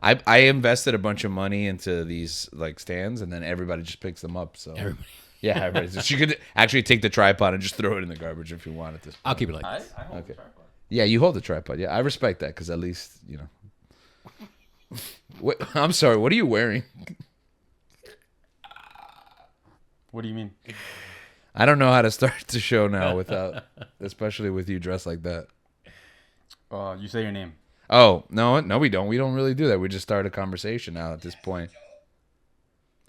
I invested a bunch of money into these like stands, and then everybody just picks them up. So Everybody. yeah, everybody. So you could actually take the tripod and just throw it in the garbage if you want at this point. I'll keep it like I this. hold Okay. the tripod. Yeah, you hold the tripod. Yeah, I respect that because at least Wait, I'm sorry. What are you wearing? What do you mean? I don't know how to start the show now without, especially with you dressed like that. You say your name. Oh, no, we don't. We don't really do that. We just start a conversation now at this point.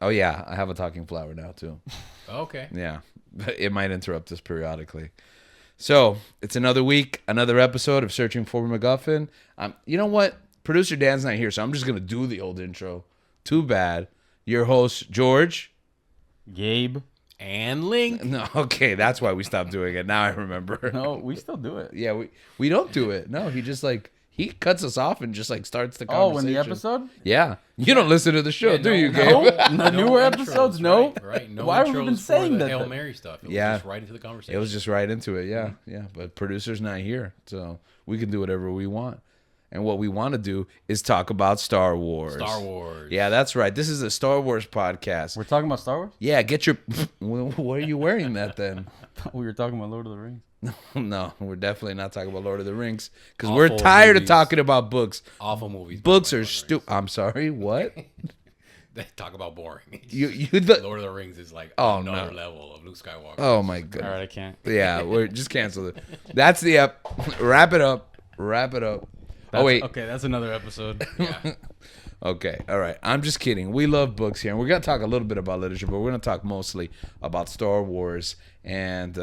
Oh, yeah. I have a talking flower now, too. Okay. Yeah. It might interrupt us periodically. So, it's another week, another episode of Searching for MacGuffin. You know what? Producer Dan's not here, so I'm just going to do the old intro. Too bad. Your host, George. Gabe. And Link. No, okay. That's why we stopped doing it. Now I remember. No, we still do it. Yeah, we don't do it. No, he just he cuts us off and just starts the conversation. Oh, in the episode? Yeah. You don't listen to the show, do you, Gabe? No, the newer intros, episodes, no. Right. No Why have we intros been for saying the that Hail then? Mary stuff. It Yeah. was just right into the conversation. It was just right into it. Yeah, yeah. But producer's not here, so we can do whatever we want. And what we want to do is talk about Star Wars. Star Wars. Yeah, that's right. This is a Star Wars podcast. We're talking about Star Wars? Yeah, get your... Why are you wearing that then? We were talking about Lord of the Rings. No, we're definitely not talking about Lord of the Rings because Awful we're tired of movies. talking about books. Awful movies. Books by are Lord of the stupid. I'm sorry, what? Rings. They talk about boring. You Lord of the Rings is like Oh, another no. level of Luke Skywalker. Oh my god. All right, I can't. Yeah, we're just cancel it. That's the wrap it up. Wrap it up. Oh wait. Okay, that's another episode. Yeah. Okay. All right. I'm just kidding. We love books here, and we're gonna talk a little bit about literature, but we're gonna talk mostly about Star Wars. And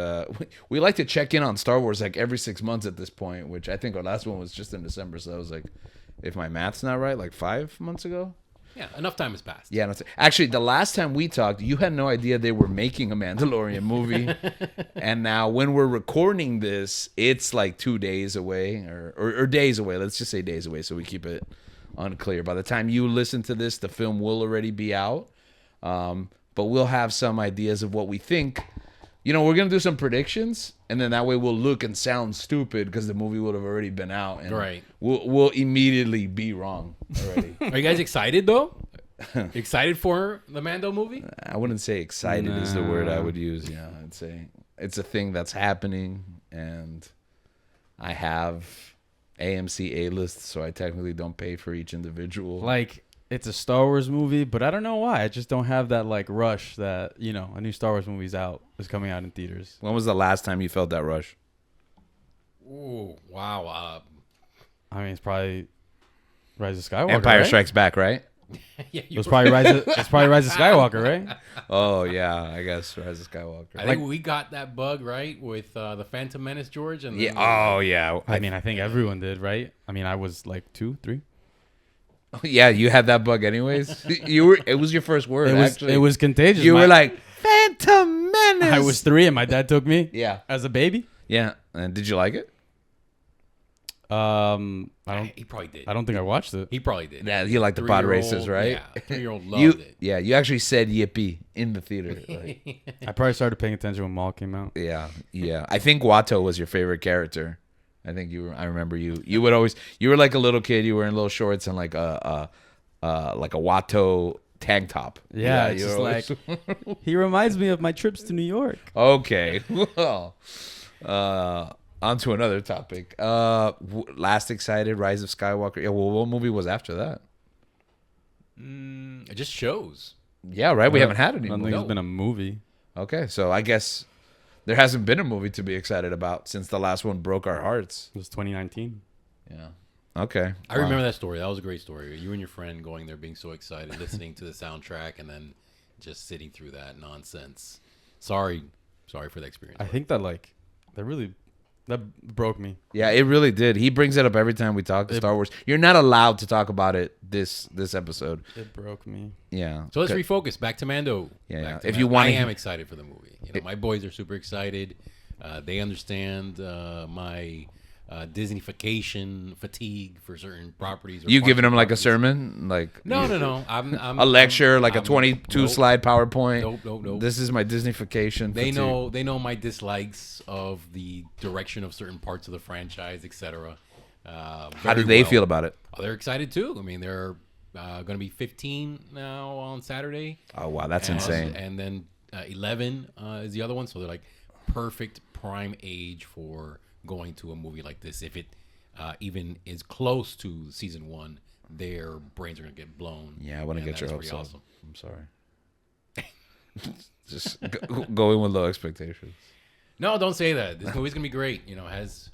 we like to check in on Star Wars like every 6 months at this point, which I think our last one was just in December. So that was like, if my math's not right, like 5 months ago. Yeah. Enough time has passed. Yeah, actually, the last time we talked, you had no idea they were making a Mandalorian movie, and now when we're recording this, it's like 2 days away, or days away. Let's just say days away, so we keep it unclear. By the time you listen to this, the film will already be out, but we'll have some ideas of what we think. We're gonna do some predictions, and then that way we'll look and sound stupid because the movie would have already been out, and Right. we'll immediately be wrong already. Are you guys excited though? Excited for the Mando movie? I wouldn't say excited is the word I would use. Yeah, I'd say it's a thing that's happening, and I have AMC A-list, so I technically don't pay for each individual. Like, it's a Star Wars movie, but I don't know why. I just don't have that, like, rush that, a new Star Wars movie's out, is coming out in theaters. When was the last time you felt that rush? Ooh, wow. I mean, it's probably Rise of Skywalker, Empire right? Strikes Back, right? Yeah, It was probably Rise of Skywalker, right? Oh yeah, I guess Rise of Skywalker. I think we got that bug right with the Phantom Menace, George. And Yeah. then Oh yeah. I mean, I think everyone did, right? I mean, I was like 2, 3. Yeah, you had that bug anyways. It was your first word. Actually, It was contagious. You were like Phantom Menace. I was 3 and my dad took me. Yeah. As a baby. Yeah. And did you like it? he probably did. I don't think I watched it. He probably did. Yeah, you like the pod 3-year-old, races, right? Yeah, 3-year-old loved it. Yeah, you actually said yippee in the theater. Like, I probably started paying attention when Maul came out. yeah. I think Watto was your favorite character. I think I remember you. You would always. You were like a little kid. You were in little shorts and like a Watto tank top. Yeah, it's just always- like he reminds me of my trips to New York. Okay. Well, on to another topic. Last excited, Rise of Skywalker. Yeah. Well, what movie was after that? It just shows. Yeah. Right. We haven't had I any. don't think movie. it's been a movie. Okay, so I guess there hasn't been a movie to be excited about since the last one broke our hearts. It was 2019. Yeah. Okay. I Wow. remember that story. That was a great story. You and your friend going there, being so excited, listening to the soundtrack, and then just sitting through that nonsense. Sorry for the experience. I think that that broke me. Yeah, it really did. He brings it up every time we talk Star Wars. You're not allowed to talk about it this episode. It broke me. Yeah. So let's Okay. refocus. Back to Mando. Yeah, Back yeah. to If Mando. you wanna- I am excited for the movie. My boys are super excited. They understand my Disneyfication fatigue for certain properties. or You parts giving of them like a properties. sermon, like No. I'm a lecture, like a I'm- 22 nope. slide PowerPoint. Nope. This is my Disneyfication. They fatigue. know my dislikes of the direction of certain parts of the franchise, etc. How do they feel about it? Oh, they're excited too. I mean, they're going to be 15 now on Saturday. Oh wow, that's insane. And then 11 is the other one. So they're like perfect prime age for going to a movie like this. If it even is close to season 1, their brains are going to get blown. Yeah, I want to get your hopes up. Awesome. I'm sorry. Just go in with low expectations. No, don't say that. This movie's gonna be great. You know, has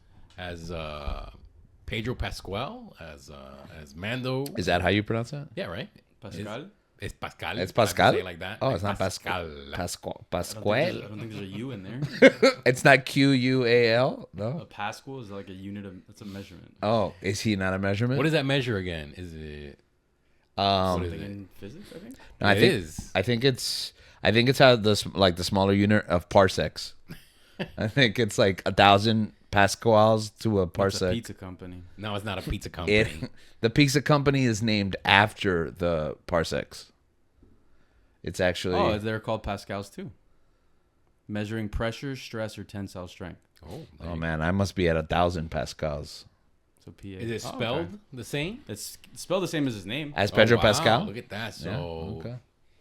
Pedro Pascal as Mando. Is that how you pronounce that? Yeah, right. Pascal? It's Pascal. It's Pascal. Say it like that. Oh, Like it's not Pascal. I Pasquale. don't think there's a U in there. It's not QUAL. No. A Pascal is like a unit of. It's a measurement. Oh, is he not a measurement? What does that measure again? Is it? Um, what is Something it? in physics, I think. no, I It think is. I think it's how the smaller unit of parsecs. I think it's like 1,000 pascals to a It's a parsec. pizza company. No, it's not a pizza company. The pizza company is named after the parsecs. It's actually Oh, they're called Pascals too. Measuring pressure, stress, or tensile strength. oh man, I must be at 1,000 pascals. So PA. Is it Oh, spelled okay. the same? It's spelled the same as his name. As Pedro wow, Pascal. Look at that. So Yeah, okay.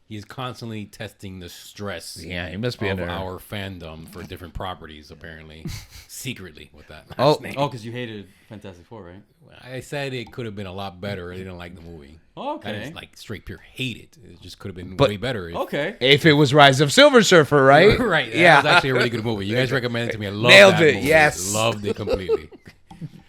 he's constantly testing the stress. Yeah, he must be of under our fandom for different properties, apparently, secretly with that. Oh. last name. Oh, because you hated Fantastic Four, right? I said it could have been a lot better. I didn't like the movie. Oh, I okay. didn't like straight pure hate it. It just could have been But- way better. If, Okay. If it was Rise of Silver Surfer, right? right. That Yeah. was actually a really good movie. You guys recommended it to me. I loved Nailed that it, movie. yes. Loved it completely.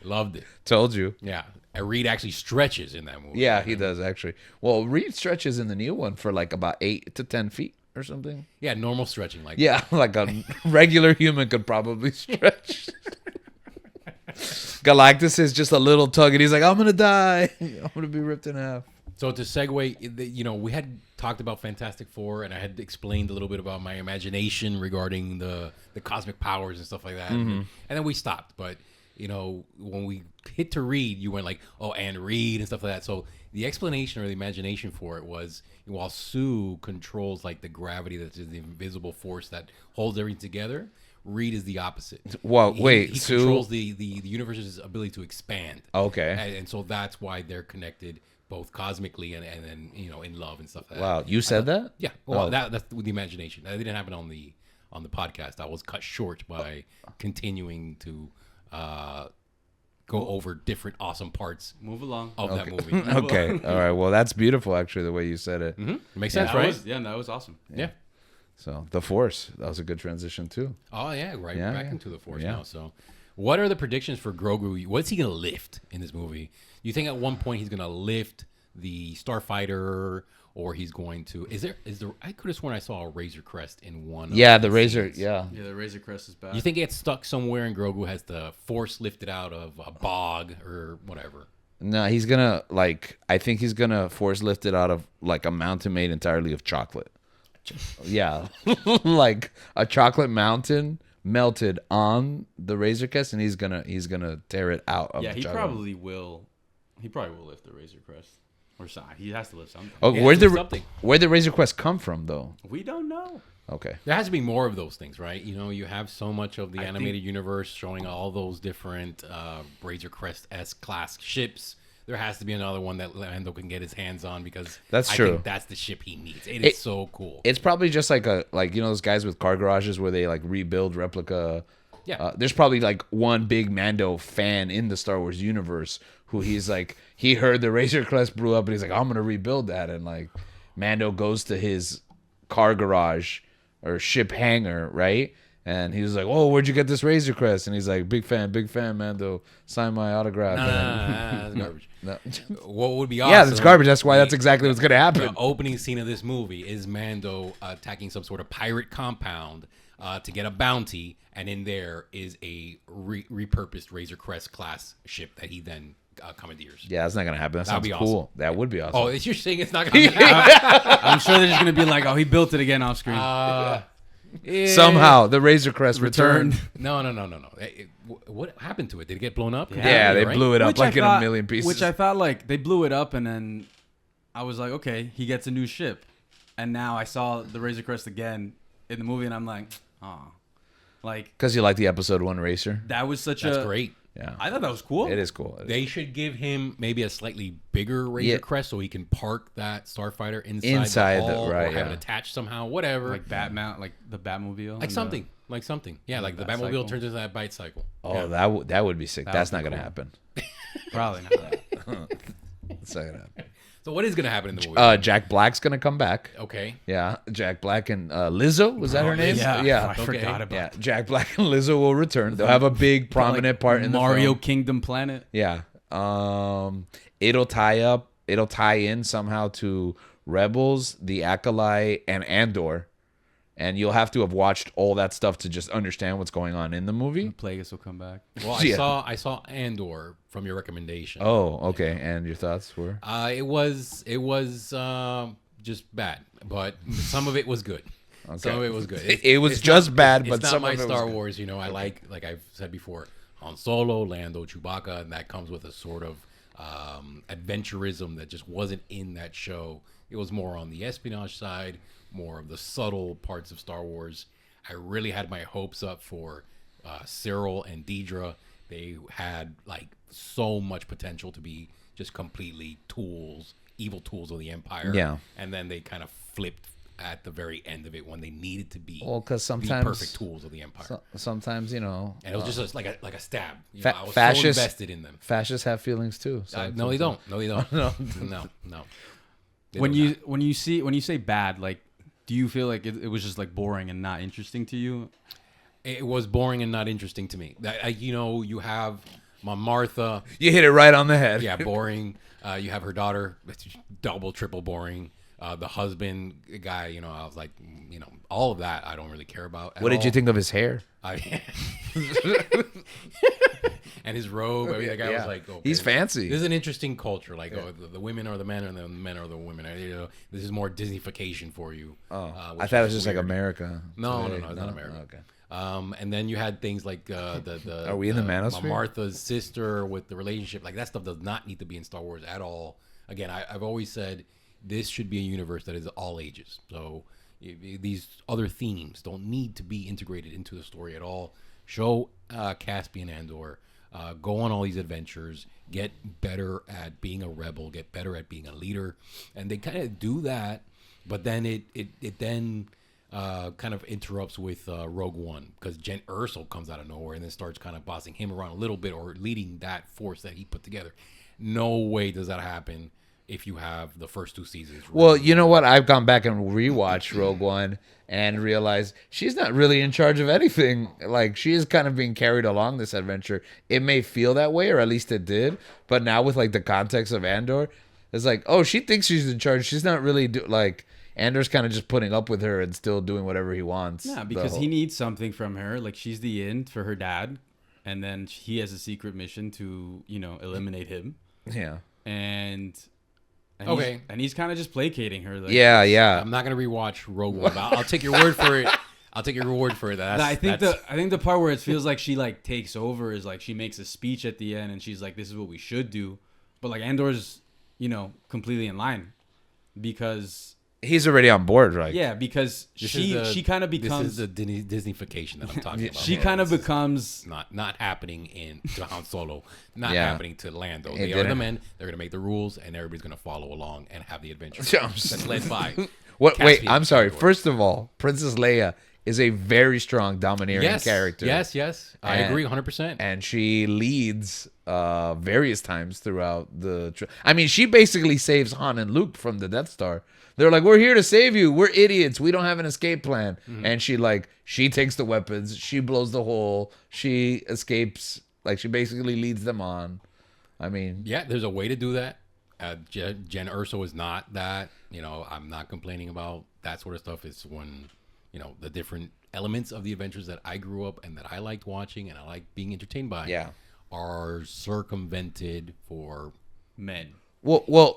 Loved it. Told you. Yeah. And Reed actually stretches in that movie. Yeah, he does actually. Well, Reed stretches in the new one for like about 8 to 10 feet or something. Yeah, normal stretching. Like Yeah, like a regular human could probably stretch. Galactus is just a little tug, and he's like, "I'm gonna die. I'm gonna be ripped in half." So to segue, we had talked about Fantastic Four, and I had explained a little bit about my imagination regarding the cosmic powers and stuff like that, and then we stopped. But when we hit to Reed, you went like, "Oh, and Reed" and stuff like that. So the explanation or the imagination for it was, while Sue controls like the gravity, that's the invisible force that holds everything together, Reed is the opposite. Well, wait, he Sue- controls the universe's ability to expand. Okay. And so that's why they're connected both cosmically and then in love and stuff like that. Wow, you said that? Yeah. Well, Oh. that's with the imagination. That didn't happen on the podcast. I was cut short by continuing to go over different awesome parts Move along. of that movie. Okay. All right. Well, that's beautiful, actually, the way you said it. It makes Yeah, sense, right? that was awesome. Yeah. So the Force, that was a good transition too. Oh yeah, right Yeah, back yeah. into the Force Yeah. now. So, what are the predictions for Grogu? What's he gonna lift in this movie? You think at one point he's gonna lift the Starfighter, or he's going to? Is there? I could have sworn I saw a Razor Crest in one. Yeah, of the Razor. scenes. Yeah. Yeah, the Razor Crest is back. You think it gets stuck somewhere and Grogu has the Force lifted out of a bog or whatever? No, he's gonna I think he's gonna Force lift it out of like a mountain made entirely of chocolate. Yeah, like a chocolate mountain melted on the Razor Crest, and he's gonna tear it out of. Yeah, the he chocolate. probably will. He probably will lift the Razor Crest, or something. He has to lift something. Oh, Yeah, where'd do the something. where'd the Razor Crest come from, though? We don't know. Okay. There has to be more of those things, right? You have so much of the I animated universe showing all those different Razor Crest S class ships. There has to be another one that Lando can get his hands on because That's I true. think that's the ship he needs. It is so cool. It's probably just like those guys with car garages where they like rebuild replica. Yeah. There's probably like one big Mando fan in the Star Wars universe who he's like, he heard the Razor Crest blew up and he's like, I'm gonna rebuild that, and like Mando goes to his car garage or ship hangar, right? And he was like, "Oh, where'd you get this Razor Crest?" And he's like, big fan, Mando. Sign my autograph." Nah, that's garbage. No. What would be awesome? Yeah, that's garbage. That's why that's exactly what's gonna happen. The opening scene of this movie is Mando attacking some sort of pirate compound to get a bounty, and in there is a repurposed Razor Crest class ship that he then commandeers. Yeah, that's not gonna happen. That That'd sounds be cool. awesome. That would be awesome. Oh, you're saying it's not going to happen? I'm sure they're just gonna be like, "Oh, he built it again off screen." Yeah. Somehow the Razor Crest Returned. returned. No. What happened to it? Did it get blown up? Yeah, they right? blew it up Which like I in thought- a million pieces. Which I thought like they blew it up, and then I was like, okay, he gets a new ship, and now I saw the Razor Crest again in the movie, and I'm like, oh, like Because you like the episode 1 racer. that was such That's a great. Yeah. I thought that was cool. It is cool. They should give him maybe a slightly bigger Razor Yeah. Crest so he can park that Starfighter Inside the the- hull, right, or have yeah. it attached somehow, whatever. Like Batman, like the Batmobile. Like something. Yeah, like the Bat Batmobile cycle. turns into that bite cycle. Oh, Yeah. that would be sick. That's would not be gonna cool. happen. Probably not. That's not gonna happen. So what is gonna happen in the movie? Jack Black's gonna come back. Okay. Yeah, Jack Black and Lizzo, was that her name? I Okay. forgot about Yeah, Jack Black and Lizzo will return. They'll have a big prominent part in the Mario film. Kingdom Planet. Yeah. It'll tie in somehow to Rebels, The Acolyte, and Andor. And you'll have to have watched all that stuff to just understand what's going on in the movie. Plagueis will come back. Well, Yeah. I saw Andor from your recommendation. Oh, okay. And your thoughts were? It was just bad, but some of it was good. Some of it was good. It was it's just not, bad, it's but not some my of it was Star good. Wars. You know, I like I've said before, Han Solo, Lando, Chewbacca, and that comes with a sort of adventurism that just wasn't in that show. It was more on the espionage side, more of the subtle parts of Star Wars. I really had my hopes up for Cyril and Deidre. They had like so much potential to be just completely evil tools of the Empire. Yeah. And then they kind of flipped at the very end of it when they needed to be Well, 'cause the sometimes- perfect tools of the Empire. Sometimes, and it was just like a stab. You Fa- know, I was fascists- so invested in them. Fascists have feelings too. So No, they don't. No, they don't. No. no. They When don't you when you say bad, like, do you feel like it was just like boring and not interesting to you? It was boring and not interesting to me. You have Martha. You hit it right on the head. Yeah, boring. You have her daughter. It's double, triple boring. The husband guy. I was like, all of that I don't really care about. What did you think of his hair? And his robe. I mean, the guy Yeah. was like, okay, He's fancy. This is an interesting culture. Like, the women are the men, and the men are the women. This is more Disneyfication for you. I thought it was just like weird. America. No, today. it's not America. Okay. And then you had things like the Are we in the manosphere? Martha's sister with the relationship. Like, that stuff does not need to be in Star Wars at all. Again, I've always said this should be a universe that is all ages. So these other themes don't need to be integrated into the story at all. Show Caspian Andor go on all these adventures, get better at being a rebel, get better at being a leader, and they kind of do that. But then it then kind of interrupts with Rogue One, because Jen Erso comes out of nowhere and then starts kind of bossing him around a little bit, or leading that force that he put together. No way does that happen if you have the first two seasons. Well, you know what? I've gone back and rewatched Rogue One and realized she's not really in charge of anything. Like, she is kind of being carried along this adventure. It may feel that way, or at least it did. But now with like the context of Andor, it's like, oh, she thinks she's in charge. She's not really Andor's kind of just putting up with her and still doing whatever he wants. Yeah, because he needs something from her. Like, she's the end for her dad, and then he has a secret mission to, eliminate him. Yeah. And Okay. he's kind of just placating her. Like, Yeah. I'm not gonna rewatch Rogue One. I'll take your word for it. I'll take your word for it. I think the part where it feels like she like takes over is like she makes a speech at the end and she's like, "This is what we should do," but like Andor's, completely in line, because He's already on board, right? yeah, because she kind of becomes this is the Disneyfication that I'm talking about. she kind of becomes not happening to Han Solo, not Yeah. happening to Lando. It They are the didn't. men. They're gonna make the rules, and everybody's gonna follow along and have the adventure. Yeah, I'm That's led by. Wait, Caspian I'm sorry. Andor. First of all, Princess Leia is a very strong, domineering character. Yes, I And- agree 100%. And she leads various times throughout I mean, she basically saves Han and Luke from the Death Star. They're like, "We're here to save you. We're idiots. We don't have an escape plan." Mm-hmm. And she takes the weapons. She blows the hole. She escapes. Like, she basically leads them on. I mean, Yeah, there's a way to do that. Jen Erso is not that. I'm not complaining about that sort of stuff. It's when, the different elements of the adventures that I grew up and that I liked watching and I like being entertained by Yeah. are circumvented for men. well, well.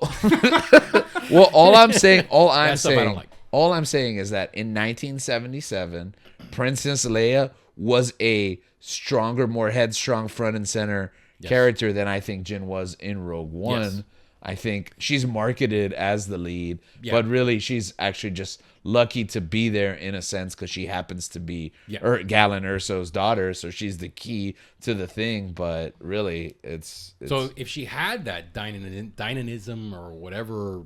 All I'm saying That stuff I don't like. all I'm saying is that in 1977, Princess Leia was a stronger, more headstrong, front and center character than I think Jin was in Rogue One. Yes. I think she's marketed as the lead, Yeah. but really she's actually just lucky to be there in a sense because she happens to be Galen Erso's daughter, so she's the key to the thing. But really, it's So if she had that dynamism or whatever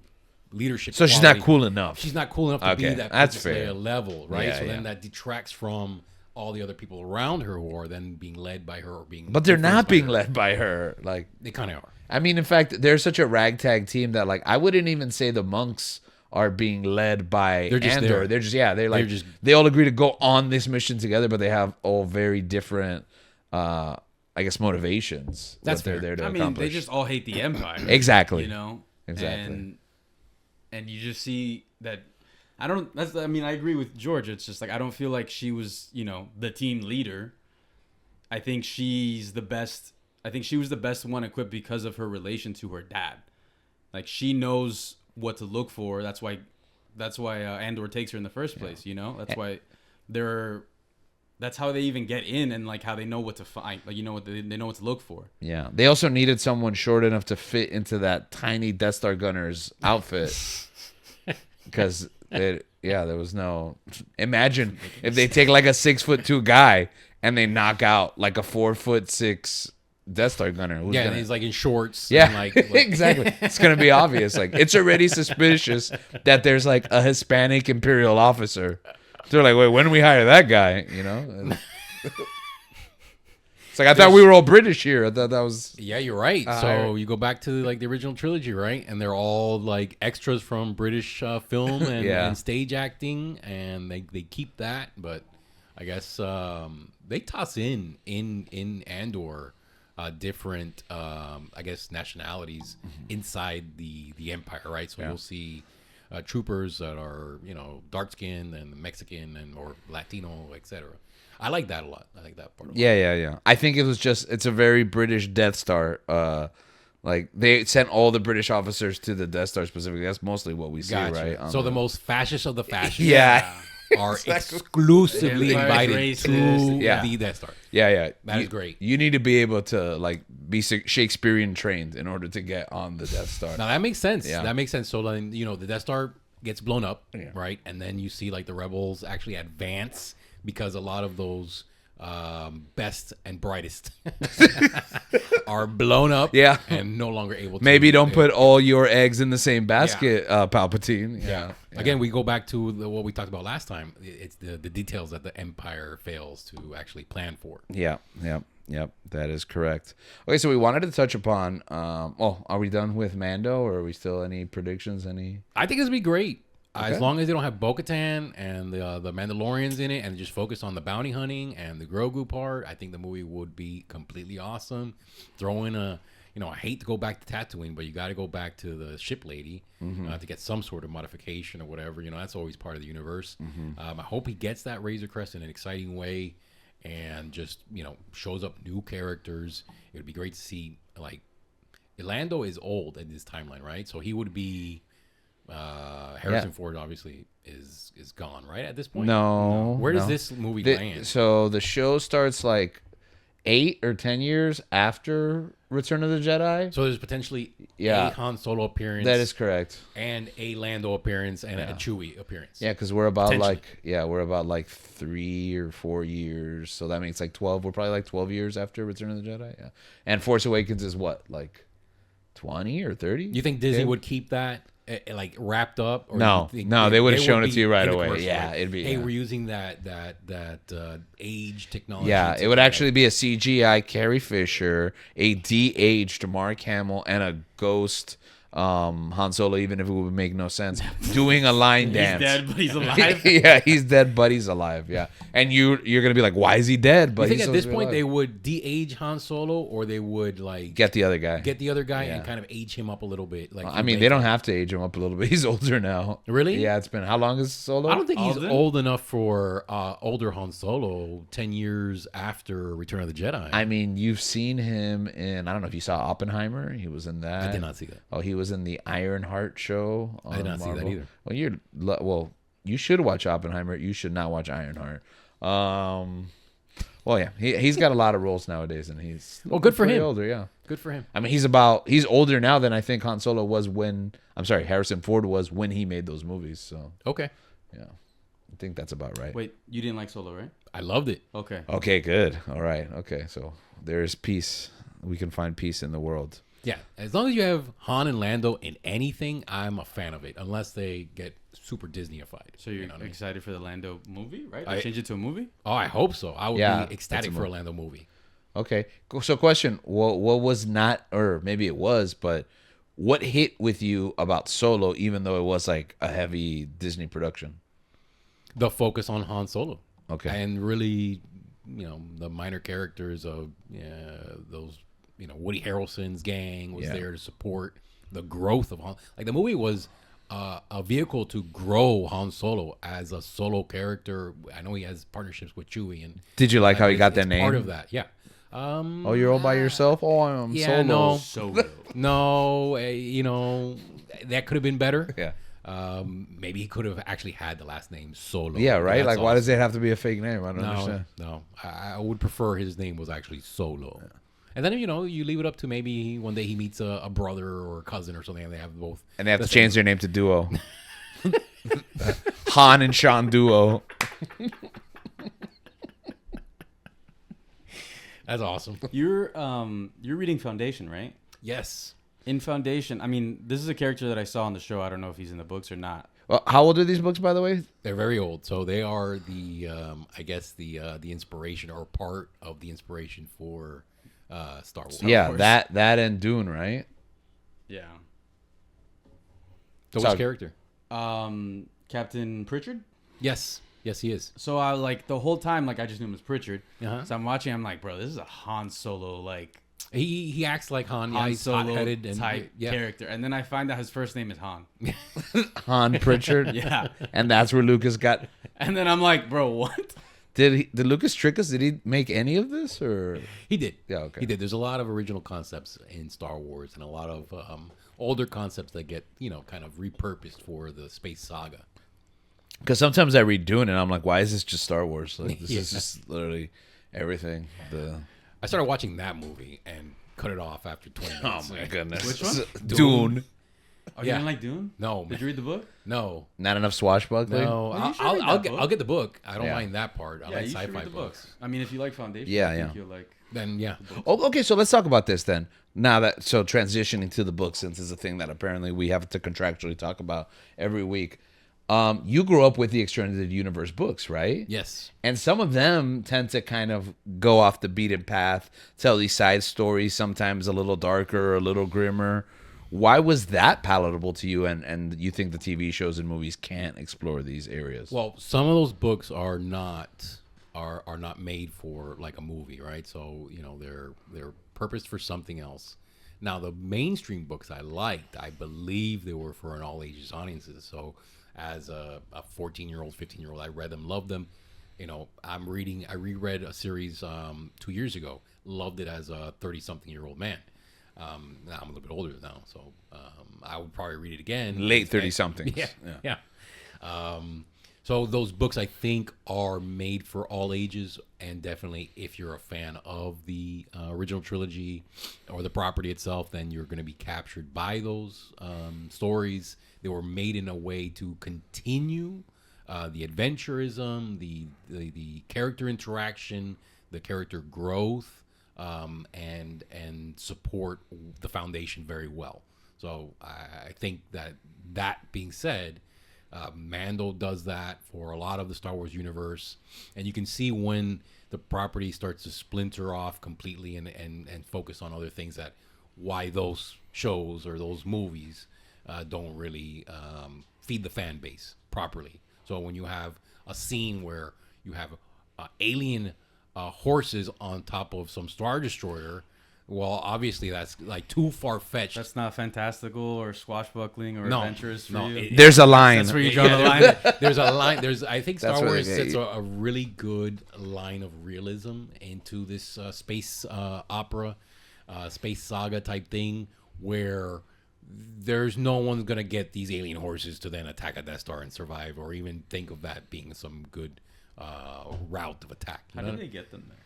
leadership, so she's quality, not cool enough. She's not cool enough to Okay, be that that's Princess fair. Leia level, right? Yeah, so yeah. then that detracts from all the other people around her who are then being led by her or being. But they're influenced not by being her. led by her. Like, They kind of are. I mean, in fact, they're such a ragtag team that like I wouldn't even say the monks are being led by They're just Andor. there. They're just they're like just- they all agree to go on this mission together, but they have all very different I guess motivations. That's what they're fair. there to I mean, accomplish. they just all hate the Empire. Exactly. You know? Exactly. And you just see that. I agree with George. It's just like, I don't feel like she was, the team leader. I think she's the best. I think she was the best one equipped because of her relation to her dad. Like, she knows what to look for. That's why Andor takes her in the first place. That's why that's how they even get in, and like how they know what to find. Like, they know what to look for. Yeah. They also needed someone short enough to fit into that tiny Death Star gunner's outfit. Because there was no. Imagine if they take like a 6'2" guy and they knock out like a 4'6" Death Star gunner. Who's Yeah, gonna, and he's like in shorts. yeah, And like exactly. It's gonna be obvious. Like, it's already suspicious that there's like a Hispanic Imperial officer. They're like, wait, when do we hire that guy? And it's like, I thought we were all British here. I thought that was. Yeah, you're right. So you go back to like the original trilogy, right? And they're all like extras from British film and, Yeah. and stage acting, and they keep that. But I guess they toss in Andor different I guess nationalities inside the Empire, right? So you'll see troopers that are dark skinned and Mexican and or Latino, etc. I like that a lot. I like that part. Yeah. I think it's a very British Death Star. Like, they sent all the British officers to the Death Star specifically. That's mostly what we see, Gotcha. right? So the most fascist of the fascists, Yeah. are exclusively Yeah, invited racist. to Yeah. the Death Star. Yeah. That is great. You need to be able to like be Shakespearean trained in order to get on the Death Star. Now that makes sense. Yeah. That makes sense. So then the Death Star gets blown up, right? And then you see like the rebels actually advance because a lot of those best and brightest are blown up, Yeah. and no longer able to. Maybe don't put all your eggs in the same basket, Palpatine. Yeah. Again, we go back to what we talked about last time. It's the details that the Empire fails to actually plan for. Yep. That is correct. Okay, so we wanted to touch upon. Are we done with Mando, or are we still any predictions? I think this would be great. Okay. As long as they don't have Bo-Katan and the Mandalorians in it and just focus on the bounty hunting and the Grogu part, I think the movie would be completely awesome. Throw in I hate to go back to Tatooine, but you got to go back to the ship lady to get some sort of modification or whatever. That's always part of the universe. I hope he gets that Razor Crest in an exciting way and just, shows up new characters. It would be great to see, like, Lando is old in this timeline, right? So he would be... Harrison Ford obviously is gone, right, at this point. No. Where does no. this movie land? So the show starts like 8 or 10 years after Return of the Jedi. So there's potentially Yeah. a Han Solo appearance. That is correct. And a Lando appearance and a Chewie appearance. Yeah, because we're about Potentially. like 3 or 4 years. So that makes like 12. We're probably like 12 years after Return of the Jedi. Yeah. And Force Awakens is what, like 20 or 30? You think Disney would keep that like wrapped up? Or No. you think No, they would have shown be it to you right in the away. commercial, Yeah, like, it'd be- Hey, yeah. we're using that age technology. Yeah, to it would like- actually be a CGI Carrie Fisher, a de-aged Mark Hamill, and a ghost Han Solo, even if it would make no sense, doing a line He's dance. dead, but he's alive. Yeah, he's dead, but he's alive. Yeah, and you're gonna be like, why is he dead? But You think he's at this supposed to be point alive. they would de-age Han Solo, or they would like get the other guy. get the other guy Yeah. and kind of age him up a little bit? Like I mean, they don't have to age him up a little bit. He's older now. Really? Yeah, it's been how long is Solo? I don't think he's Alden? old enough for older Han Solo 10 years after Return of the Jedi. I mean, you've seen him in. I don't know if you saw Oppenheimer. He was in that. I did not see that. Oh, he was in the Ironheart show. I did not see that Marvel. either. Well, you should watch Oppenheimer. You should not watch Ironheart. Well, yeah, he's got a lot of roles nowadays, and he's Well, good for pretty him. older, yeah. Good for him. I mean, he's older now than I think Han Solo was when Harrison Ford was when he made those movies. So Okay. yeah, I think that's about right. Wait, you didn't like Solo, right? I loved it. Okay. Okay, good. All right. Okay, so there's peace. We can find peace in the world. Yeah, as long as you have Han and Lando in anything, I'm a fan of it. Unless they get super Disneyified. So you're know what I mean? excited for the Lando movie, right? They change it to a movie? Oh, I hope so. I would Yeah, be ecstatic that's a for a Lando movie. Okay. So question, what was not, or maybe it was, but what hit with you about Solo, even though it was like a heavy Disney production? The focus on Han Solo. Okay. And really, the minor characters of those, Woody Harrelson's gang was Yeah. there to support the growth of Han. Like the movie was a vehicle to grow Han Solo as a solo character. I know he has partnerships with Chewie, and Did you like how he got that it's name? part of that, yeah. Oh, you're all by yourself? Oh, I'm yeah, Solo. no. Solo. No, that could have been better. Yeah. Maybe he could have actually had the last name Solo. Yeah, right? That's Like, why awesome. does it have to be a fake name? I don't No, understand. no. I would prefer his name was actually Solo. Yeah. And then, you leave it up to maybe one day he meets a brother or a cousin or something, and they have both. And they have the to same- change their name to Duo. Han and Sean Duo. That's awesome. You're reading Foundation, right? Yes. In Foundation, I mean, this is a character that I saw on the show. I don't know if he's in the books or not. Well, how old are these books, by the way? They're very old. So they are the inspiration or part of the inspiration for Star Wars. Yeah, Wars. that and Dune, right? Yeah. So So- which character? Captain Pritchard. Yes. Yes, he is. So I like the whole time, like I just knew him as Pritchard. Uh-huh. So I'm watching. I'm like, bro, this is a Han Solo like He acts like Han. Yeah, Han he's Solo hot-headed and type yeah. character. And then I find out his first name is Han. Han Pritchard. Yeah. And that's where Lucas got. And then I'm like, bro, what? Did Lucas trick us? Did he make any of this, or? He did. Yeah, okay. He did. There's a lot of original concepts in Star Wars and a lot of older concepts that get, kind of repurposed for the space saga. Because sometimes I read Dune and I'm like, why is this just Star Wars? Like, this Yeah. is just literally everything. I started watching that movie and cut it off after 20 Oh minutes. my goodness. Which one? Dune. Oh, you Yeah. didn't like Dune? No, Did you read the book? no, Not enough swashbuckling. no. Well, you should I'll, read I'll that get book. I'll get the book. I don't Yeah. mind that part. I like you should sci-fi read the books. books. I mean, if you like Foundation, Yeah, I think yeah. you'll like. Then yeah, Oh, okay, so let's talk about this then. Now transitioning to the book, since it's a thing that apparently we have to contractually talk about every week. You grew up with the Extended Universe books, right? yes. And some of them tend to kind of go off the beaten path, tell these side stories, sometimes a little darker, a little grimmer. Why was that palatable to you, and you think the TV shows and movies can't explore these areas? Well, some of those books are not made for like a movie, right? So they're purposed for something else. Now the mainstream books I liked, I believe they were for an all ages audiences. So as a 14-year-old, 15-year-old, I read them, loved them. I reread a series 2 years ago, loved it as a 30-something-year-old man. Now I'm a little bit older now, so I would probably read it again. Late 30-somethings. Yeah. So those books, I think, are made for all ages, and definitely if you're a fan of the original trilogy or the property itself, then you're going to be captured by those stories. They were made in a way to continue the adventurism, the character interaction, the character growth, and support the Foundation very well. So I think that being said, Mando does that for a lot of the Star Wars universe, and you can see when the property starts to splinter off completely and focus on other things, that why those shows or those movies don't really feed the fan base properly. So when you have a scene where you have alien horses on top of some Star Destroyer, well, obviously that's like too far-fetched. That's not fantastical or swashbuckling or No, adventurous for no, you. There's a line. That's where you draw the line. There's a line. I think Star That's where they Wars get sets you. a really good line of realism into this space opera, space saga type thing, where there's no one's gonna get these alien horses to then attack a Death Star and survive, or even think of that being some good route of attack. How did they get them there?